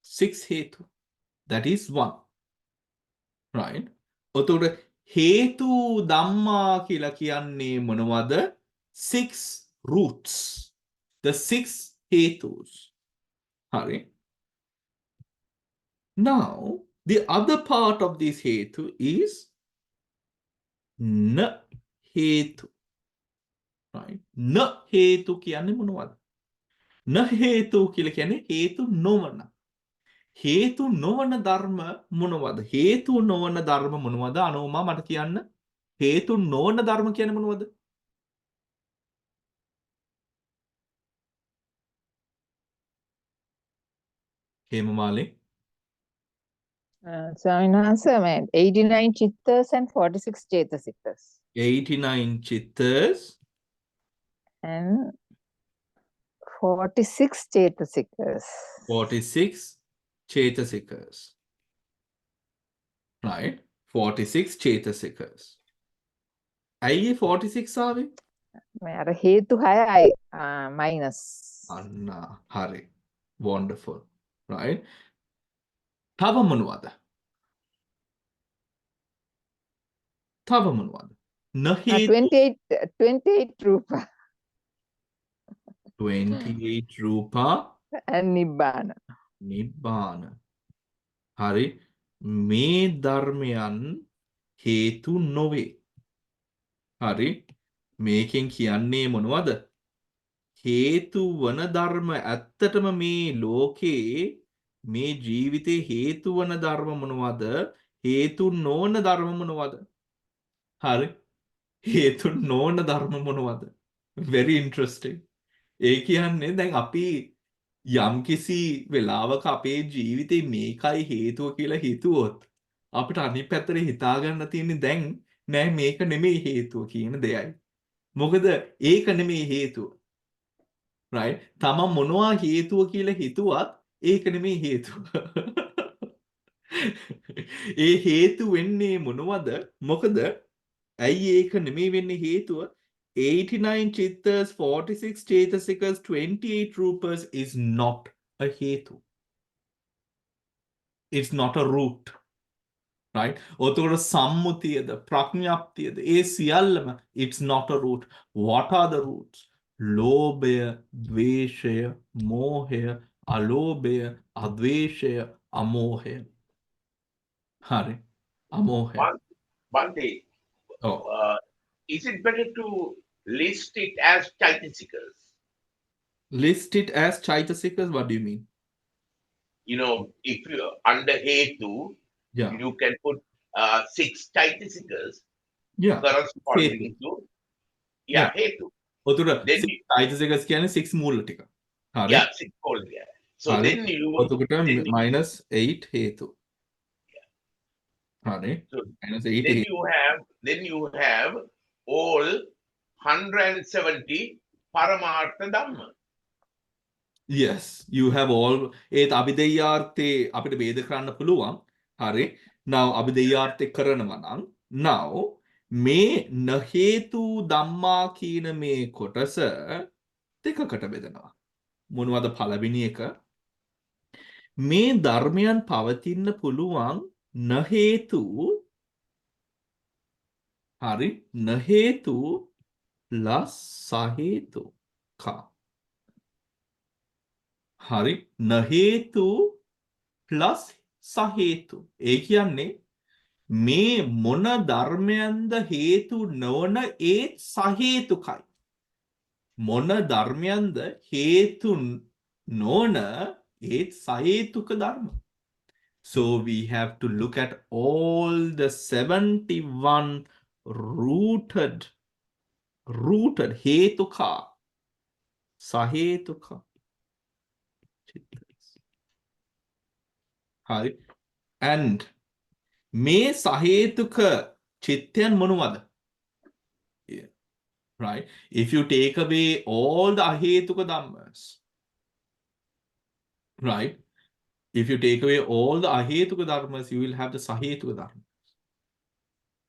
[SPEAKER 1] 6 Hetu. That is 1. Right. ඔතකොට හේතු ධම්මා කියලා කියන්නේ මොනවද? 6 roots. The 6 hetus. Hari. Now, the other part of this hetu is na hetu. Right. Na hetu කියන්නේ මොනවද? Na hetu කියලා කියන්නේ හේතු නොවන. හේතු නොවන ධර්ම මොනවද? හේතු නොවන ධර්ම මොනවද? අනෝමා මට කියන්න. හේතු නොවන ධර්ම කියන්නේ මොනවද? හේමමාලේ.
[SPEAKER 3] ස්වාමීන් වහන්සේ මේ 89 චිත්තස් and 46 චේතසිකස්
[SPEAKER 1] 89 chittas
[SPEAKER 3] and 46 චේතසිකස්
[SPEAKER 1] 46 chetasikas. Right? 46 chetasikas. ඇයි 46 ආවේ?
[SPEAKER 3] මේ අර හේතු 6යි මයිනස්
[SPEAKER 1] අන්න හරි. Wonderful. Right? තව මොනවද? තව මොනවද? නහේ
[SPEAKER 3] 28 රූප
[SPEAKER 1] 28 රූපා
[SPEAKER 3] and නිබ්බාන
[SPEAKER 1] නිබ්බාන. හරි. මේ ධර්මයන් හේතු නොවේ. හරි. මේකෙන් කියන්නේ මොනවද? හේතු වන ධර්ම ඇත්තටම මේ ලෝකේ මේ ජීවිතේ හේතු වන ධර්ම මොනවද? හේතු නොවන ධර්ම මොනවද? හරි. හේතු නොවන ධර්ම මොනවද? Very interesting. ඒ කියන්නේ දැන් අපි යම්කිසි වෙලාවක අපේ ජීවිතේ මේකයි හේතුව කියලා හිතුවොත් අපිට අනිත් පැත්තට හිතා ගන්න තියෙන්නේ දැන් නෑ මේක නෙමෙයි හේතුව කියන දෙයයි. මොකද ඒක නෙමෙයි හේතුව. right? තමන් මොනවා හේතුව කියලා හිතුවත් ඒක නෙමෙයි හේතුව. ඒ හේතු වෙන්නේ මොනවද? මොකද ඇයි ඒක නෙමෙයි වෙන්නේ හේතුව? 89 chittas, 46 chetasikas, 28 rupas is not a hetu. It's not a root. Right? ඔතකොට සම්මුතියද ප්‍රඥාප්තියද ඒ සියල්ලම it's not a root. What are the roots? ලෝභය, ද්වේෂය, මෝහය, අලෝභය, අද්වේෂය, අමෝහය. හරි. අමෝහය.
[SPEAKER 5] Bhante, is it better to list it as chaitasikas?
[SPEAKER 1] List it as chaitasikas? What do you mean?
[SPEAKER 5] You know, if you under Hetu,
[SPEAKER 1] Yeah.
[SPEAKER 5] you can put 6 chaitasikas
[SPEAKER 1] Yeah.
[SPEAKER 5] corresponding to Hetu.
[SPEAKER 1] ඔතකොට
[SPEAKER 5] Then
[SPEAKER 1] 6 chaitasikas කියන්නේ 6 මූල ටික. හරි.
[SPEAKER 5] Yeah, 6 all there. So
[SPEAKER 1] හරි.
[SPEAKER 5] then you
[SPEAKER 1] ඔතකොට minus 8 හේතු. හරි.
[SPEAKER 5] So
[SPEAKER 1] minus 8
[SPEAKER 5] then
[SPEAKER 1] හේතු.
[SPEAKER 5] you have all 170 Paramartha Dhamma.
[SPEAKER 1] Yes, you have all ඒත් අභිදේයාර්ථේ අපිට ભેද කරන්න පුළුවන්. හරි. now අභිදේයාර්ථේ කරනවා නම් now මේ නහේතු ධම්මා කියන මේ කොටස දෙකකට බෙදනවා. මොනවද පළවෙනි එක? මේ ධර්මයන් පවතින්න පුළුවන් නහේතු හරි නහේතු plus සහේතු කා හරි නහේතු plus සහේතු ඒ කියන්නේ මේ මොන ධර්මයන්ද හේතු නොවන ඒ සහේතුකයි මොන ධර්මයන්ද හේතු නොවන ඒ සහේතුක ධර්ම. So we have to look at all the 71 rooted hetuka sahetuka chittas. Hari. And me sahetuka chityan monuvada. Yeah. Right? If you take away all the ahetuka dhammas, right? If you take away all the ahetuka dharmas, you will have the sahetuka dharma.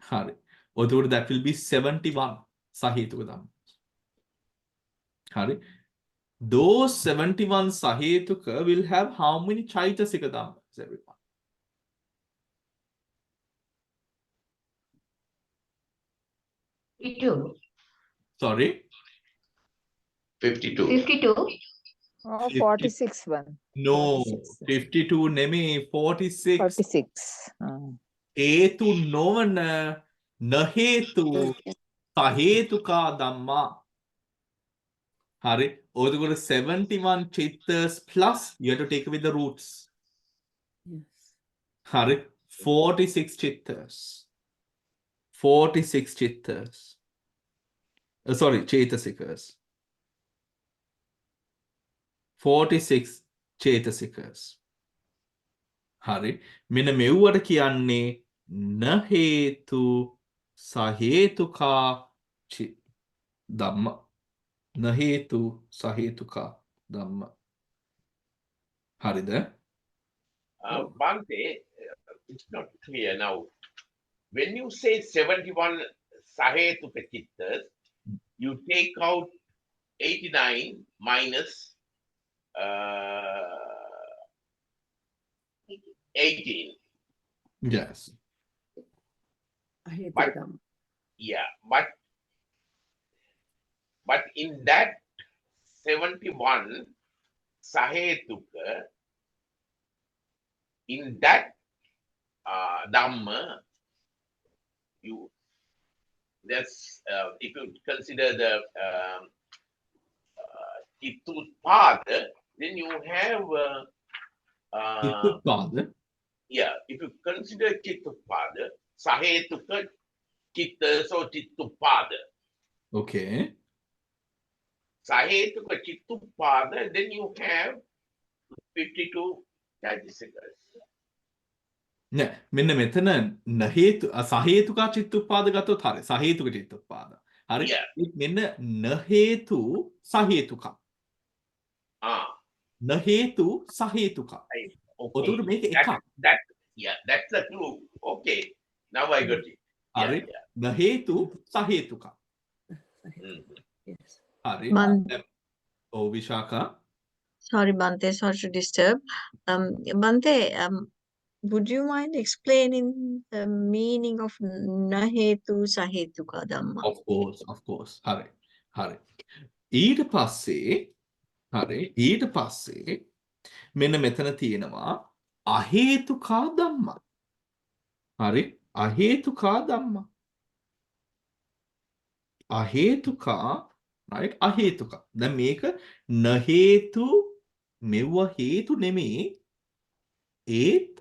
[SPEAKER 1] Hari. Or that will be 71 sahetuka dharma. Hari. Those 71 sahetuka will have how many chaitasika dhammas, everyone? Sorry?
[SPEAKER 5] 52.
[SPEAKER 4] 52.
[SPEAKER 3] Oh,
[SPEAKER 1] 50,
[SPEAKER 3] 46 one.
[SPEAKER 1] no,
[SPEAKER 3] 46.
[SPEAKER 1] 52 neme, 46.
[SPEAKER 3] 46.
[SPEAKER 1] Hetu novana nahetu sahetuka dhamma. Hari. Or to 71 chaitas plus you have to take away the roots.
[SPEAKER 2] Yes.
[SPEAKER 1] Hari. 46 chittas. 46 chittas. Sorry, chetasikas. 46 chetasikas. Hari. මෙන්න මෙව්වට කියන්නේ නහේතු සහේතුකා ධම්ම. නහේතු සහේතුකා ධම්ම. හරිද?
[SPEAKER 5] Bhante, it's not clear now. When you say 71 Sahetuka Chittas, you take out 89 minus 18.
[SPEAKER 1] Yes.
[SPEAKER 5] But, yeah, but in that 71 Sahetuka, in that Dhamma, that's if you consider the Chittupada, then you have
[SPEAKER 1] Chittupada.
[SPEAKER 5] yeah, if you consider Chittupada, Sahetuka Chitta, so Chittupada.
[SPEAKER 1] Okay.
[SPEAKER 5] Sahetuka Chittupada, then you have 52 Chaitasika.
[SPEAKER 1] නෑ මෙන්න මෙතන නහේතු සහේතුකා චිත්තුප්පාද ගත්තොත් හරි සහේතුක චිත්තුප්පාද හරි
[SPEAKER 5] Yeah.
[SPEAKER 1] මෙන්න නහේතු සහේතුකා නහේතු සහේතුකා
[SPEAKER 5] Okay.
[SPEAKER 1] ඔතකොට මේක එකක්
[SPEAKER 5] Yeah, that's the clue. Okay, now I got it.
[SPEAKER 1] හරි
[SPEAKER 5] Yeah.
[SPEAKER 1] නහේතු සහේතුකා
[SPEAKER 2] Yes.
[SPEAKER 1] හරි ඔව් Visakha
[SPEAKER 7] Sorry, Bante, sorry to disturb. Bante, would you mind explaining the meaning of Nahetu Sahetuka Dhamma?
[SPEAKER 1] of course හරි හරි ඊට පස්සේ මෙන්න මෙතන තියෙනවා අහේතුකා ධම්ම හරි අහේතුකා ධම්ම අහේතුකා right අහේතුක දැන් මේක නහේතු මෙව්ව හේතු නෙමේ ඒත්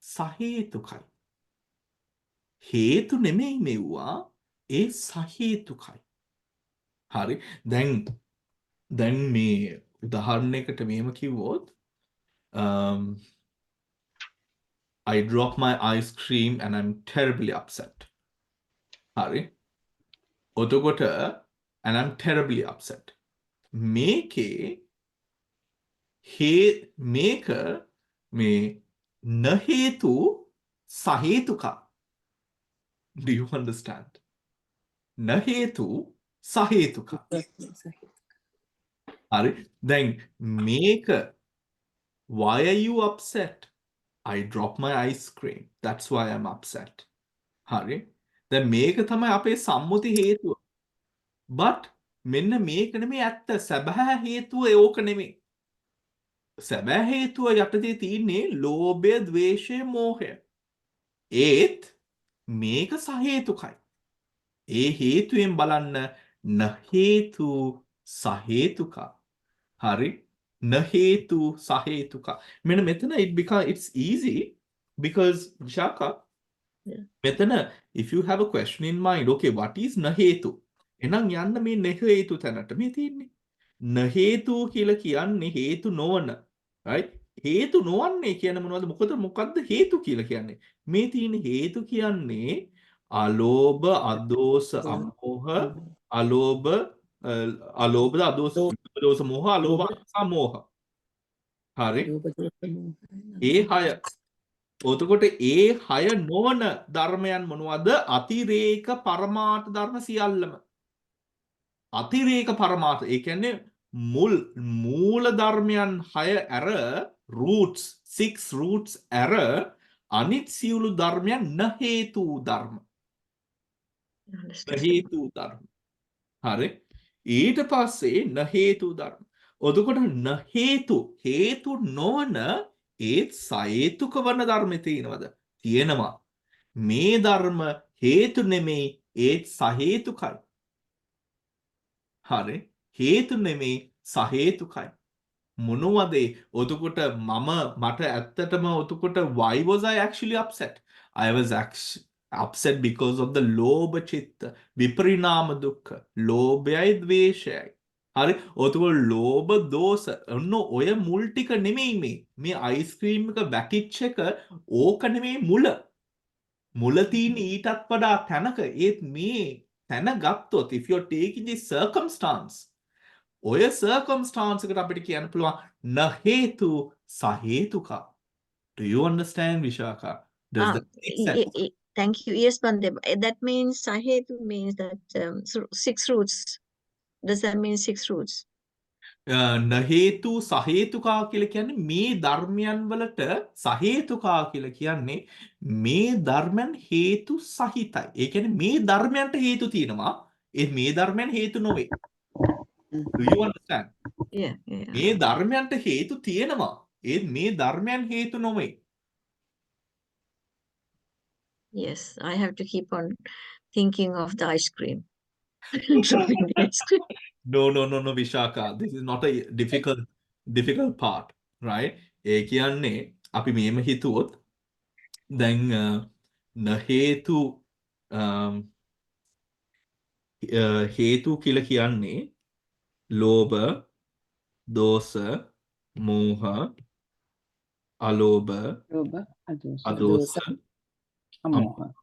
[SPEAKER 1] සහේතුකයි හේතු නෙමෙයි මෙව්වා ඒ සහේතුකයි හරි දැන් මේ උදාහරණයකට මෙහෙම කිව්වොත් I drop my ice cream and I'm terribly upset හරි ඔතකොට and I'm terribly upset මේකේ මේක මේ නහේතු සහේතුකා do you understand නහේතු සහේතුකා හරි දැන් මේක why are you upset I dropped my ice cream that's why I'm upset හරි දැන් මේක තමයි අපේ සම්මුති හේතුව but මෙන්න මේක නෙමෙයි ඇත්ත සැබෑ හේතුව ඕක නෙමෙයි සැබෑ හේතුව යටතේ තියෙන්නේ ලෝභය ද්වේෂය මෝහය ඒත් මේක සහේතුකයි ඒ හේතුවෙන් බලන්න නහේතු සහේතුකා හරි නහේතු සහේතුකා මෙන්න මෙතන it's easy because Vishaka මෙතන if you have a question in mind okay what is නහේතු එහෙනම් යන්න මේ නහේතු තැනට මේ තියෙන්නේ නහේතු කියලා කියන්නේ හේතු නොවන right හේතු නොවන්නේ කියන මොකද්ද හේතු කියලා කියන්නේ මේ තියෙන හේතු කියන්නේ අලෝභ අදෝස අමෝහ අලෝභ අදෝස මෝහ අලෝභ අමෝහ හරි.
[SPEAKER 2] ලෝභ
[SPEAKER 1] ඒ 6. එතකොට ඒ 6 නොවන ධර්මයන් මොනවද? අතිරේක පරමාර්ථ ධර්ම සියල්ලම. අතිරේක පරමාර්ථ ඒ කියන්නේ මූල ධර්මයන් 6 ඇර roots 6 roots ඇර අනිත් සියලු ධර්මයන් න හේතු ධර්ම. න හේතු ධර්ම. හරි. ඊට පස්සේ න හේතු ධර්ම. එතකොට න හේතු නොවන ඒත් සහේතුක වන ධර්ම තියෙනවද? තියෙනවා. මේ ධර්ම හේතු නෙමෙයි ඒත් සහේතුකයි. හරි. හේතු නෙමෙයි සහේතුකයි. මොනවද? එතකොට මට ඇත්තටම එතකොට why was I actually upset? I was upset because of the ලෝභ චිත්ත විපරිණාම දුක්ඛ. ලෝභයයි ද්වේෂයයි. හරි. එතකොට ලෝභ දෝෂ ඔන්න ඔය මුල් ටික නෙමෙයි මේ අයිස්ක්‍රීම් එක වැටිච්ච එක ඕක නෙමෙයි මුල. මුල තියෙන ඊටත් වඩා තැනක ඒත් මේ තැන ගත්තොත් if you're taking this circumstance ඔය circumstance එකට අපිට කියන්න පුළුවන් න හේතු සහේතුකා. Do you understand, Vishaka? Does that make sense?
[SPEAKER 7] Thank you. Yes, Bande. That means Sahetu means that 6 roots. Does that mean 6 roots?
[SPEAKER 1] න හේතු සහේතුකා කියලා කියන්නේ මේ ධර්මයන් වලට සහේතුකා කියලා කියන්නේ මේ ධර්මයන් හේතු සහිතයි. ඒ කියන්නේ මේ ධර්මයන්ට හේතු තියෙනවා. ඒ මේ ධර්මයන් හේතු නොවේ. Do you understand?
[SPEAKER 7] Yeah.
[SPEAKER 1] මේ ධර්මයන්ට හේතු තියෙනවා. ඒ මේ ධර්මයන් හේතු නොවේ.
[SPEAKER 7] Yes, I have to keep on thinking of the ice cream. Dropping the ice cream.
[SPEAKER 1] No, Vishaka. This is not a difficult part, right? ඒ කියන්නේ අපි මේම හිතුවොත් දැන් න හේතු හේතු කියලා කියන්නේ ලෝභ, දෝෂ, මෝහ, අලෝභ,
[SPEAKER 6] ලෝභ,
[SPEAKER 1] අදෝස,
[SPEAKER 6] අමෝහ.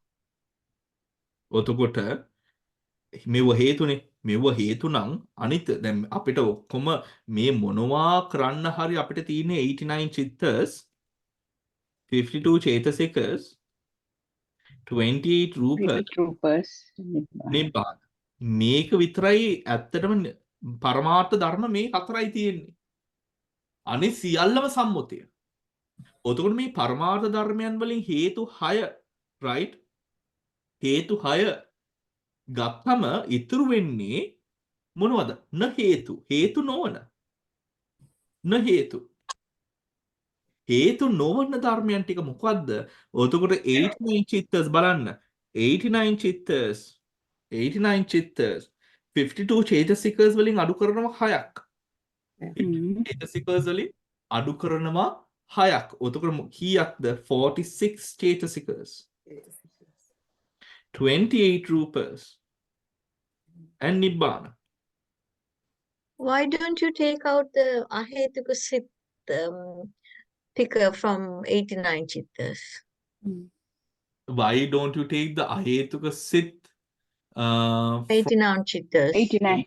[SPEAKER 1] එතකොට මෙව හේතුනේ. මෙව හේතු නම් අනිත් දැන් අපිට ඔක්කොම මේ මොනවා කරන්න හරි අපිට තියෙන 89 චිත්තස් 52 චේතසිකස් 28
[SPEAKER 6] රූපස්
[SPEAKER 1] නිබ්බාන. මේක විතරයි ඇත්තටම පරමාර්ථ ධර්ම මේ හතරයි තියෙන්නේ. අනිත් සියල්ලම සම්මුතිය. එතකොට මේ පරමාර්ථ ධර්මයන් වලින් හේතු 6 right? හේතු 6 ගත්තම ඉතුරු වෙන්නේ මොනවද? න හේතු. හේතු නොවන. න හේතු. හේතු නොවන ධර්මයන් ටික මොකද්ද? එතකොට 89 චිත්තස් බලන්න. 89 චිත්තස් 52 චේතසිකස් වලින් අඩු කරනවා 6ක්. චේතසිකස් වලින් අඩු කරනවා 6ක්. එතකොට කීයක්ද? 46 චේතසිකස්. 28 rupas and nibbana.
[SPEAKER 7] Why don't you take out the Ahetuka Sit picker from 89 chittas?
[SPEAKER 1] Why don't you take the ahetuka sit
[SPEAKER 7] 89 chittas.
[SPEAKER 6] 89.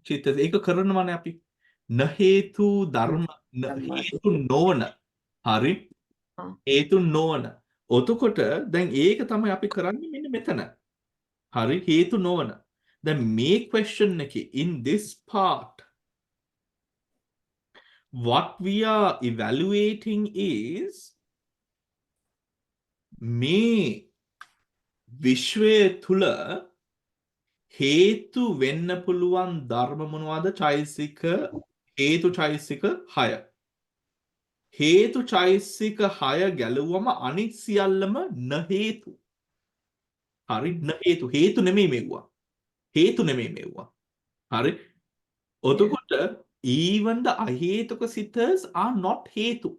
[SPEAKER 1] චිත්තස්? ඒක කරනවානේ අපි. න හේතු ධර්ම හේතු නොවන. හරි? හේතු නොවන. එතකොට දැන් ඒක තමයි අපි කරන්නේ මෙන්න මෙතන. හරි? හේතු නොවන. දැන් මේ question එකේ in this part what we are evaluating is මේ විශ්වය තුල හේතු වෙන්න පුළුවන් ධර්ම මොනවද? චෛසික හේතු චෛසික 6. හේතු චෛසික 6 ගැලුවම අනිත් සියල්ලම න හේතු. හරි? න හේතු. හේතු නෙමෙයි මෙව්වා. හේතු නෙමෙයි මෙව්වා. හරි? එතකොට even the අහේතුක sitters are not හේතු.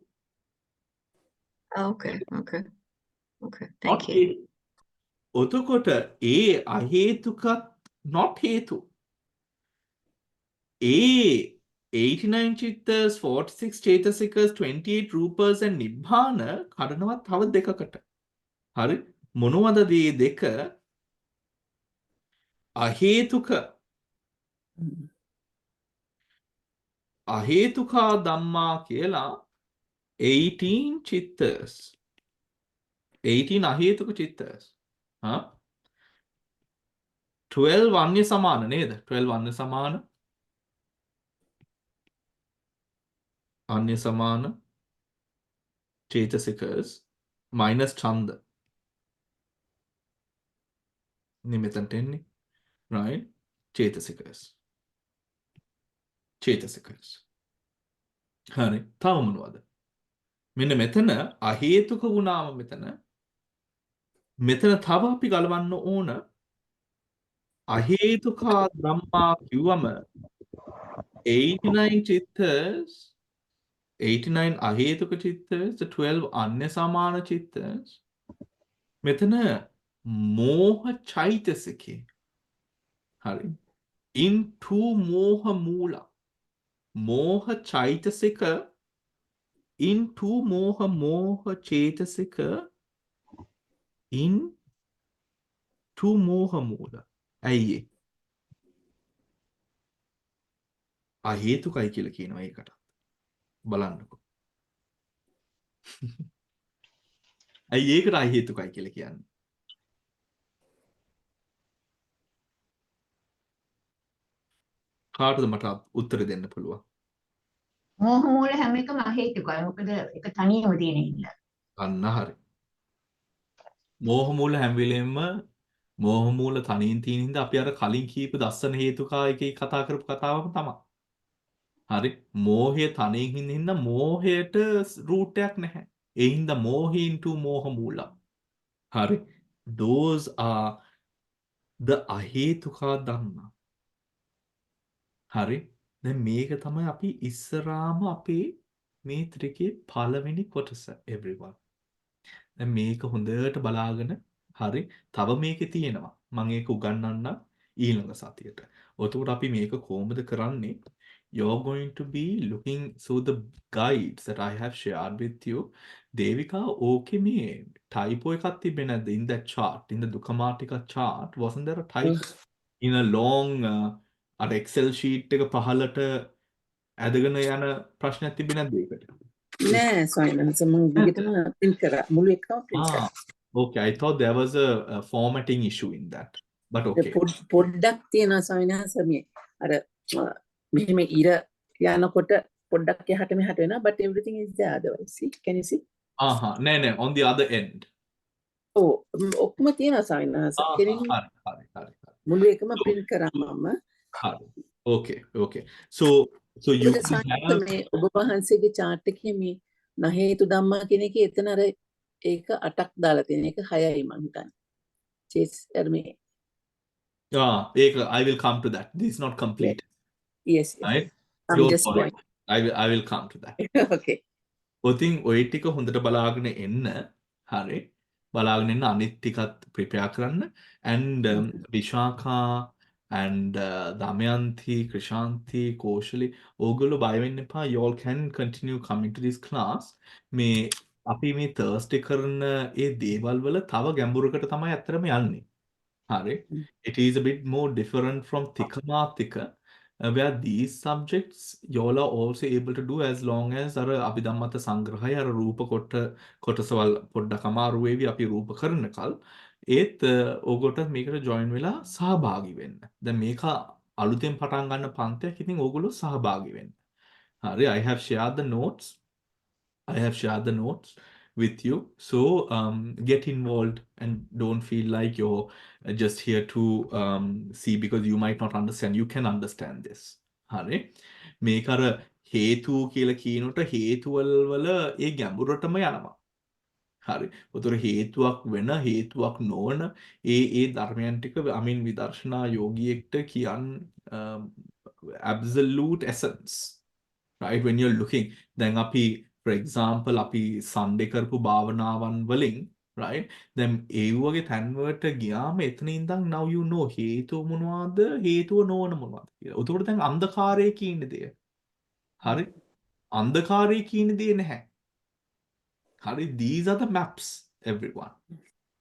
[SPEAKER 7] Okay.
[SPEAKER 1] Not
[SPEAKER 7] Thank you.
[SPEAKER 1] හේතු. එතකොට ඒ අහේතුකත් not හේතු. ඒ 89 චිත්තස් 46 චේතසිකස් 28 රූපස් and නිබ්බාන කඩනවා තව දෙකකට. හරි? මොනවද මේ දෙක? අහේතුක අහේතුකා ධම්මා කියලා 18 chittas. 18 අහේතුක චිත්තස්. 12 අන්‍ය සමාන නේද? 12 අන්‍ය සමාන. අන්‍ය සමාන චේතසිකස් minus ඡන්ද. මෙතනට එන්නේ. Right? චේතසිකස්. චේතසිකස්. හරි. තව මොනවද? මෙන්න මෙතන අහේතුක වුණාම මෙතන තව අපි ගලවන්න ඕන අහේතුකා ධම්මා කිව්වම 89 චිත්තස් 89 අහේතුක චිත්තස් 12 අන්‍ය සමාන චිත්තස් මෙතන මෝහ චෛතසිකේ හරි into මෝහ මූල මෝහ චෛතසික into මෝහ චේතසික into මෝහ මූල ඇයි ඒ අහේතුකයි කියලා කියනවා ඒකට බලන්නකෝ ඇයි ඒකට අහේතුකයි කියලා කියන්නේ කාටද මට උත්තර දෙන්න පුළුවන්
[SPEAKER 4] මෝහ මූල හැම එකම අහේතුකයි. මොකද ඒක තනියම තියෙන හින්දා.
[SPEAKER 1] අන්න හරි මෝහ මූල හැම වෙලෙම මෝහ මූල තනියෙන් තියෙන හින්දා අපි අර කලින් කීප දස්සන හේතුකා එකේ කතා කරපු කතාවම තමයි හරි මෝහය තනියෙන් ඉන්න හින්දා මෝහයට රූට් එකක් නැහැ ඒ හින්දා මෝහය into මෝහ මූල හරි those are the අහේතුකා ධම්මා හරි දැන් මේක තමයි අපි ඉස්සරාම අපේ මේ ත්‍රිකේ පළවෙනි කොටස everyone දැන් මේක හොඳට බලාගෙන හරි තව මේකේ තියෙනවා මම ඒක උගන්වන්නම් ඊළඟ සතියට. ඔතකොට අපි මේක කොහොමද කරන්නේ? You're going to be looking through the guides that I have shared with you. Devika, okay මේ typo එකක් තිබෙන්නේ නැද්ද? In that chart, in the Dukkamatika chart, wasn't there a typo in a long අර Excel sheet එක පහලට ඇදගෙන යන ප්‍රශ්නයක් තිබෙන්නේ නැද්ද ඒකට?
[SPEAKER 2] නෑ සොයනස මම දිගටම print කරා මුළු එකම print කරා.
[SPEAKER 1] Okay, I thought there was a formatting issue in that. But okay.
[SPEAKER 2] පොඩ්ඩක් තියෙනවා සොයනස මේ අර මෙහෙම ඉර යනකොට පොඩ්ඩක් එහාට මෙහාට වෙනවා but everything is there otherwise. See? Can you see?
[SPEAKER 1] නෑ on the other end.
[SPEAKER 2] ඔක්කොම තියෙනවා සොයනස.
[SPEAKER 1] හරි.
[SPEAKER 2] මුළු එකම print කරා මම.
[SPEAKER 1] හරි. Okay. So you can have
[SPEAKER 2] මේ ඔබ වහන්සේගේ chart එකේ මේ නහේතු ධම්මා කියන එකේ එතන අර ඒක 8ක් දාලා තියෙන එක 6යි මං හිතන්නේ. චේස් මේ
[SPEAKER 1] I will come to that. This is not complete.
[SPEAKER 2] Yes.
[SPEAKER 1] Right?
[SPEAKER 2] I'm
[SPEAKER 1] Don't
[SPEAKER 2] just
[SPEAKER 1] worry.
[SPEAKER 2] going.
[SPEAKER 1] I will come to that.
[SPEAKER 2] Okay.
[SPEAKER 1] ඔතින් ඔය ටික හොඳට බලාගෙන එන්න. හරි. බලාගෙන එන්න අනිත් ටිකත් prepare කරන්න. And Vishaka and Damayanti, Krishanti, Koshali, ඕගොල්ලෝ බය වෙන්න එපා. You all can continue coming to this class. මේ අපි මේ Thursday කරන ඒ දේවල් වල තව ගැඹුරකට තමයි අත්‍තරම යන්නේ. හරි. It is a bit more different from Thikamathika, where these subjects you all are also able to do as long as අර අභිධම්මත සංග්‍රහය අර රූප කොටසවල් පොඩ්ඩක් අමාරු වේවි අපි රූප කරනකල් ඒත් ඕගොල්ලන්ට මේකට join වෙලා සහභාගී වෙන්න. දැන් මේක අලුතෙන් පටන් ගන්න පන්තියක්. ඉතින් ඕගොල්ලෝ සහභාගී වෙන්න. හරි. I have shared the notes with you. So get involved and don't feel like you're just here to see because you might not understand. You can understand this. හරි. මේක අර හේතු කියලා කියනකොට හේතුවල වල ඒ ගැඹුරටම යනවා. හරි. උතර හේතුවක් වෙන හේතුවක් නොවන ඒ ධර්මයන් ටික I mean විදර්ශනා යෝගියෙක්ට කියන් absolute essence. Right? When you're looking දැන් අපි for example අපි Sunday කරපු භාවනාවන් වලින් right then ඒ වගේ තැන්වලට ගියාම එතන ඉඳන් now you know හේතුව මොනවද හේතුව නොවන මොනවද කියලා. උතකොට දැන් අන්ධකාරය කියන දේ. හරි. අන්ධකාරය කියන දේ නැහැ. Hari, these are the maps, everyone.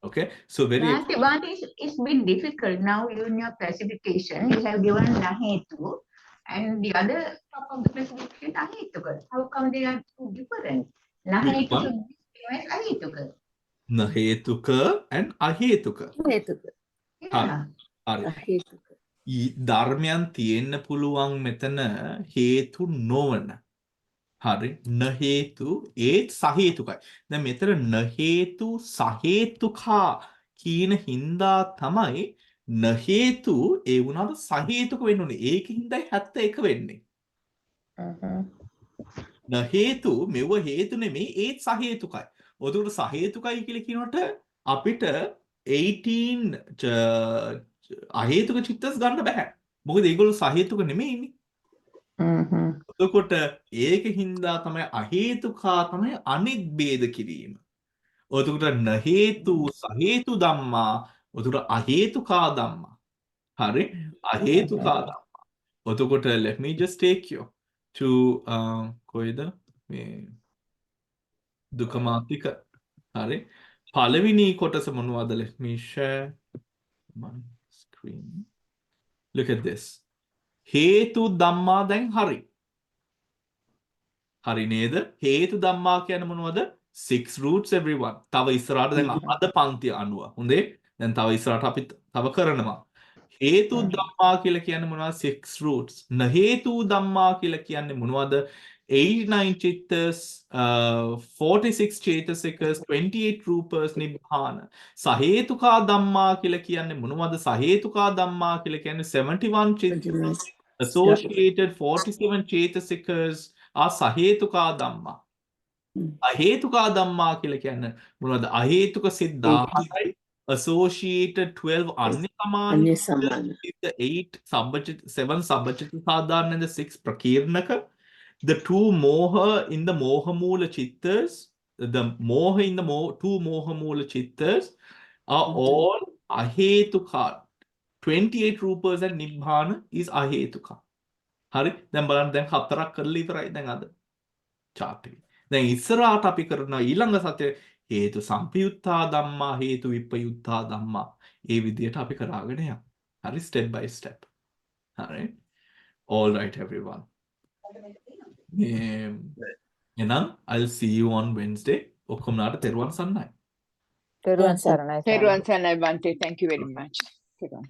[SPEAKER 1] Okay, so very.
[SPEAKER 4] But it's been difficult now in your classification. You have given Nahetu and the other top of the classification Nahetuka. How come they are two different? Nahetuka
[SPEAKER 1] one?
[SPEAKER 4] means Ahetuka.
[SPEAKER 1] Nahetuka and Ahetuka.
[SPEAKER 2] හේතුක
[SPEAKER 1] හරි.
[SPEAKER 4] Yeah.
[SPEAKER 1] හරි.
[SPEAKER 2] හේතුක
[SPEAKER 1] ධර්මයන් තියෙන්න පුළුවන් මෙතන හේතු නොවන. හරි. නහේතු ඒත් සහේතුකයි. දැන් මෙතන නහේතු සහේතුකා කියන හින්දා තමයි නහේතු ඒ වුණාට සහේතුක වෙන්න ඕනේ. ඒකින්දයි 71 වෙන්නේ. නහේතු මෙව හේතු නෙමෙයි ඒත් සහේතුකයි. ඔතකොට සහේතුකයි කියලා කියනකොට අපිට 18 අහේතුක චිත්තස් ගන්න බෑ. මොකද ඒගොල්ලෝ සහේතුක නෙමෙයිනේ. එතකොට ඒක හින්දා තමයි අහේතුකා තමයි අනිත් ભેද කිරීම. එතකොට නහේතු සහේතු ධම්මා එතකොට අහේතුකා ධම්මා. හරි අහේතුකා ධම්මා. එතකොට let me just take you to කොයිද මේ දුකමාතික. හරි පළවෙනි කොටස මොනවද? let me share my screen. Look at this. හේතු ධම්මා දැන් හරි. හරි නේද? හේතු ධම්මා කියන්නේ මොනවද? 6 roots everyone. තව ඉස්සරහට දැන් අද පන්ති අනුව. හොඳේ. දැන් තව ඉස්සරහට අපි තව කරනවා. හේතු ධම්මා කියලා කියන්නේ මොනවද? 6 roots. නහේතු ධම්මා කියලා කියන්නේ මොනවද? 89 චිත්තස් 46 චේතසිකස් 28 රූපස් නිබ්බාන. සහේතුකා ධම්මා කියලා කියන්නේ මොනවද? සහේතුකා ධම්මා කියලා කියන්නේ 71 චිත්තස් associated 47 චේතසිකස් සහේතුකා ධම්මා. අහේතුකා ධම්මා කියලා කියන්නේ මොනවද? අහේතුක සිත් 17යි associated 12 අන්‍ය සමාන
[SPEAKER 2] අන්‍ය සමාන
[SPEAKER 1] 8 සබ්බචිත 7 සබ්බචිත සාධාරණ and the 6 ප්‍රකීර්ණක. The two moha in the moha moola chittas, the moha in the two moha moola chittas are all ahetuka. 28 rupas and nibbana is ahetuka. හරි දැන් බලන්න දැන් හතරක් කරලා ඉවරයි දැන් අද chart එකේ. දැන් ඉස්සරහට අපි කරන ඊළඟ සතියේ හේතු සම්පයුත්තා ධම්මා හේතු විප්පයුත්තා ධම්මා ඒ විදිහට අපි කරාගෙන යමු. හරි step by step. හරි. All right everyone. එහෙනම් I'll see you on Wednesday. ඔක්කොම නාට තෙරුවන් සරණයි.
[SPEAKER 3] තෙරුවන් සරණයි.
[SPEAKER 6] Everyone, Bante, thank you very much.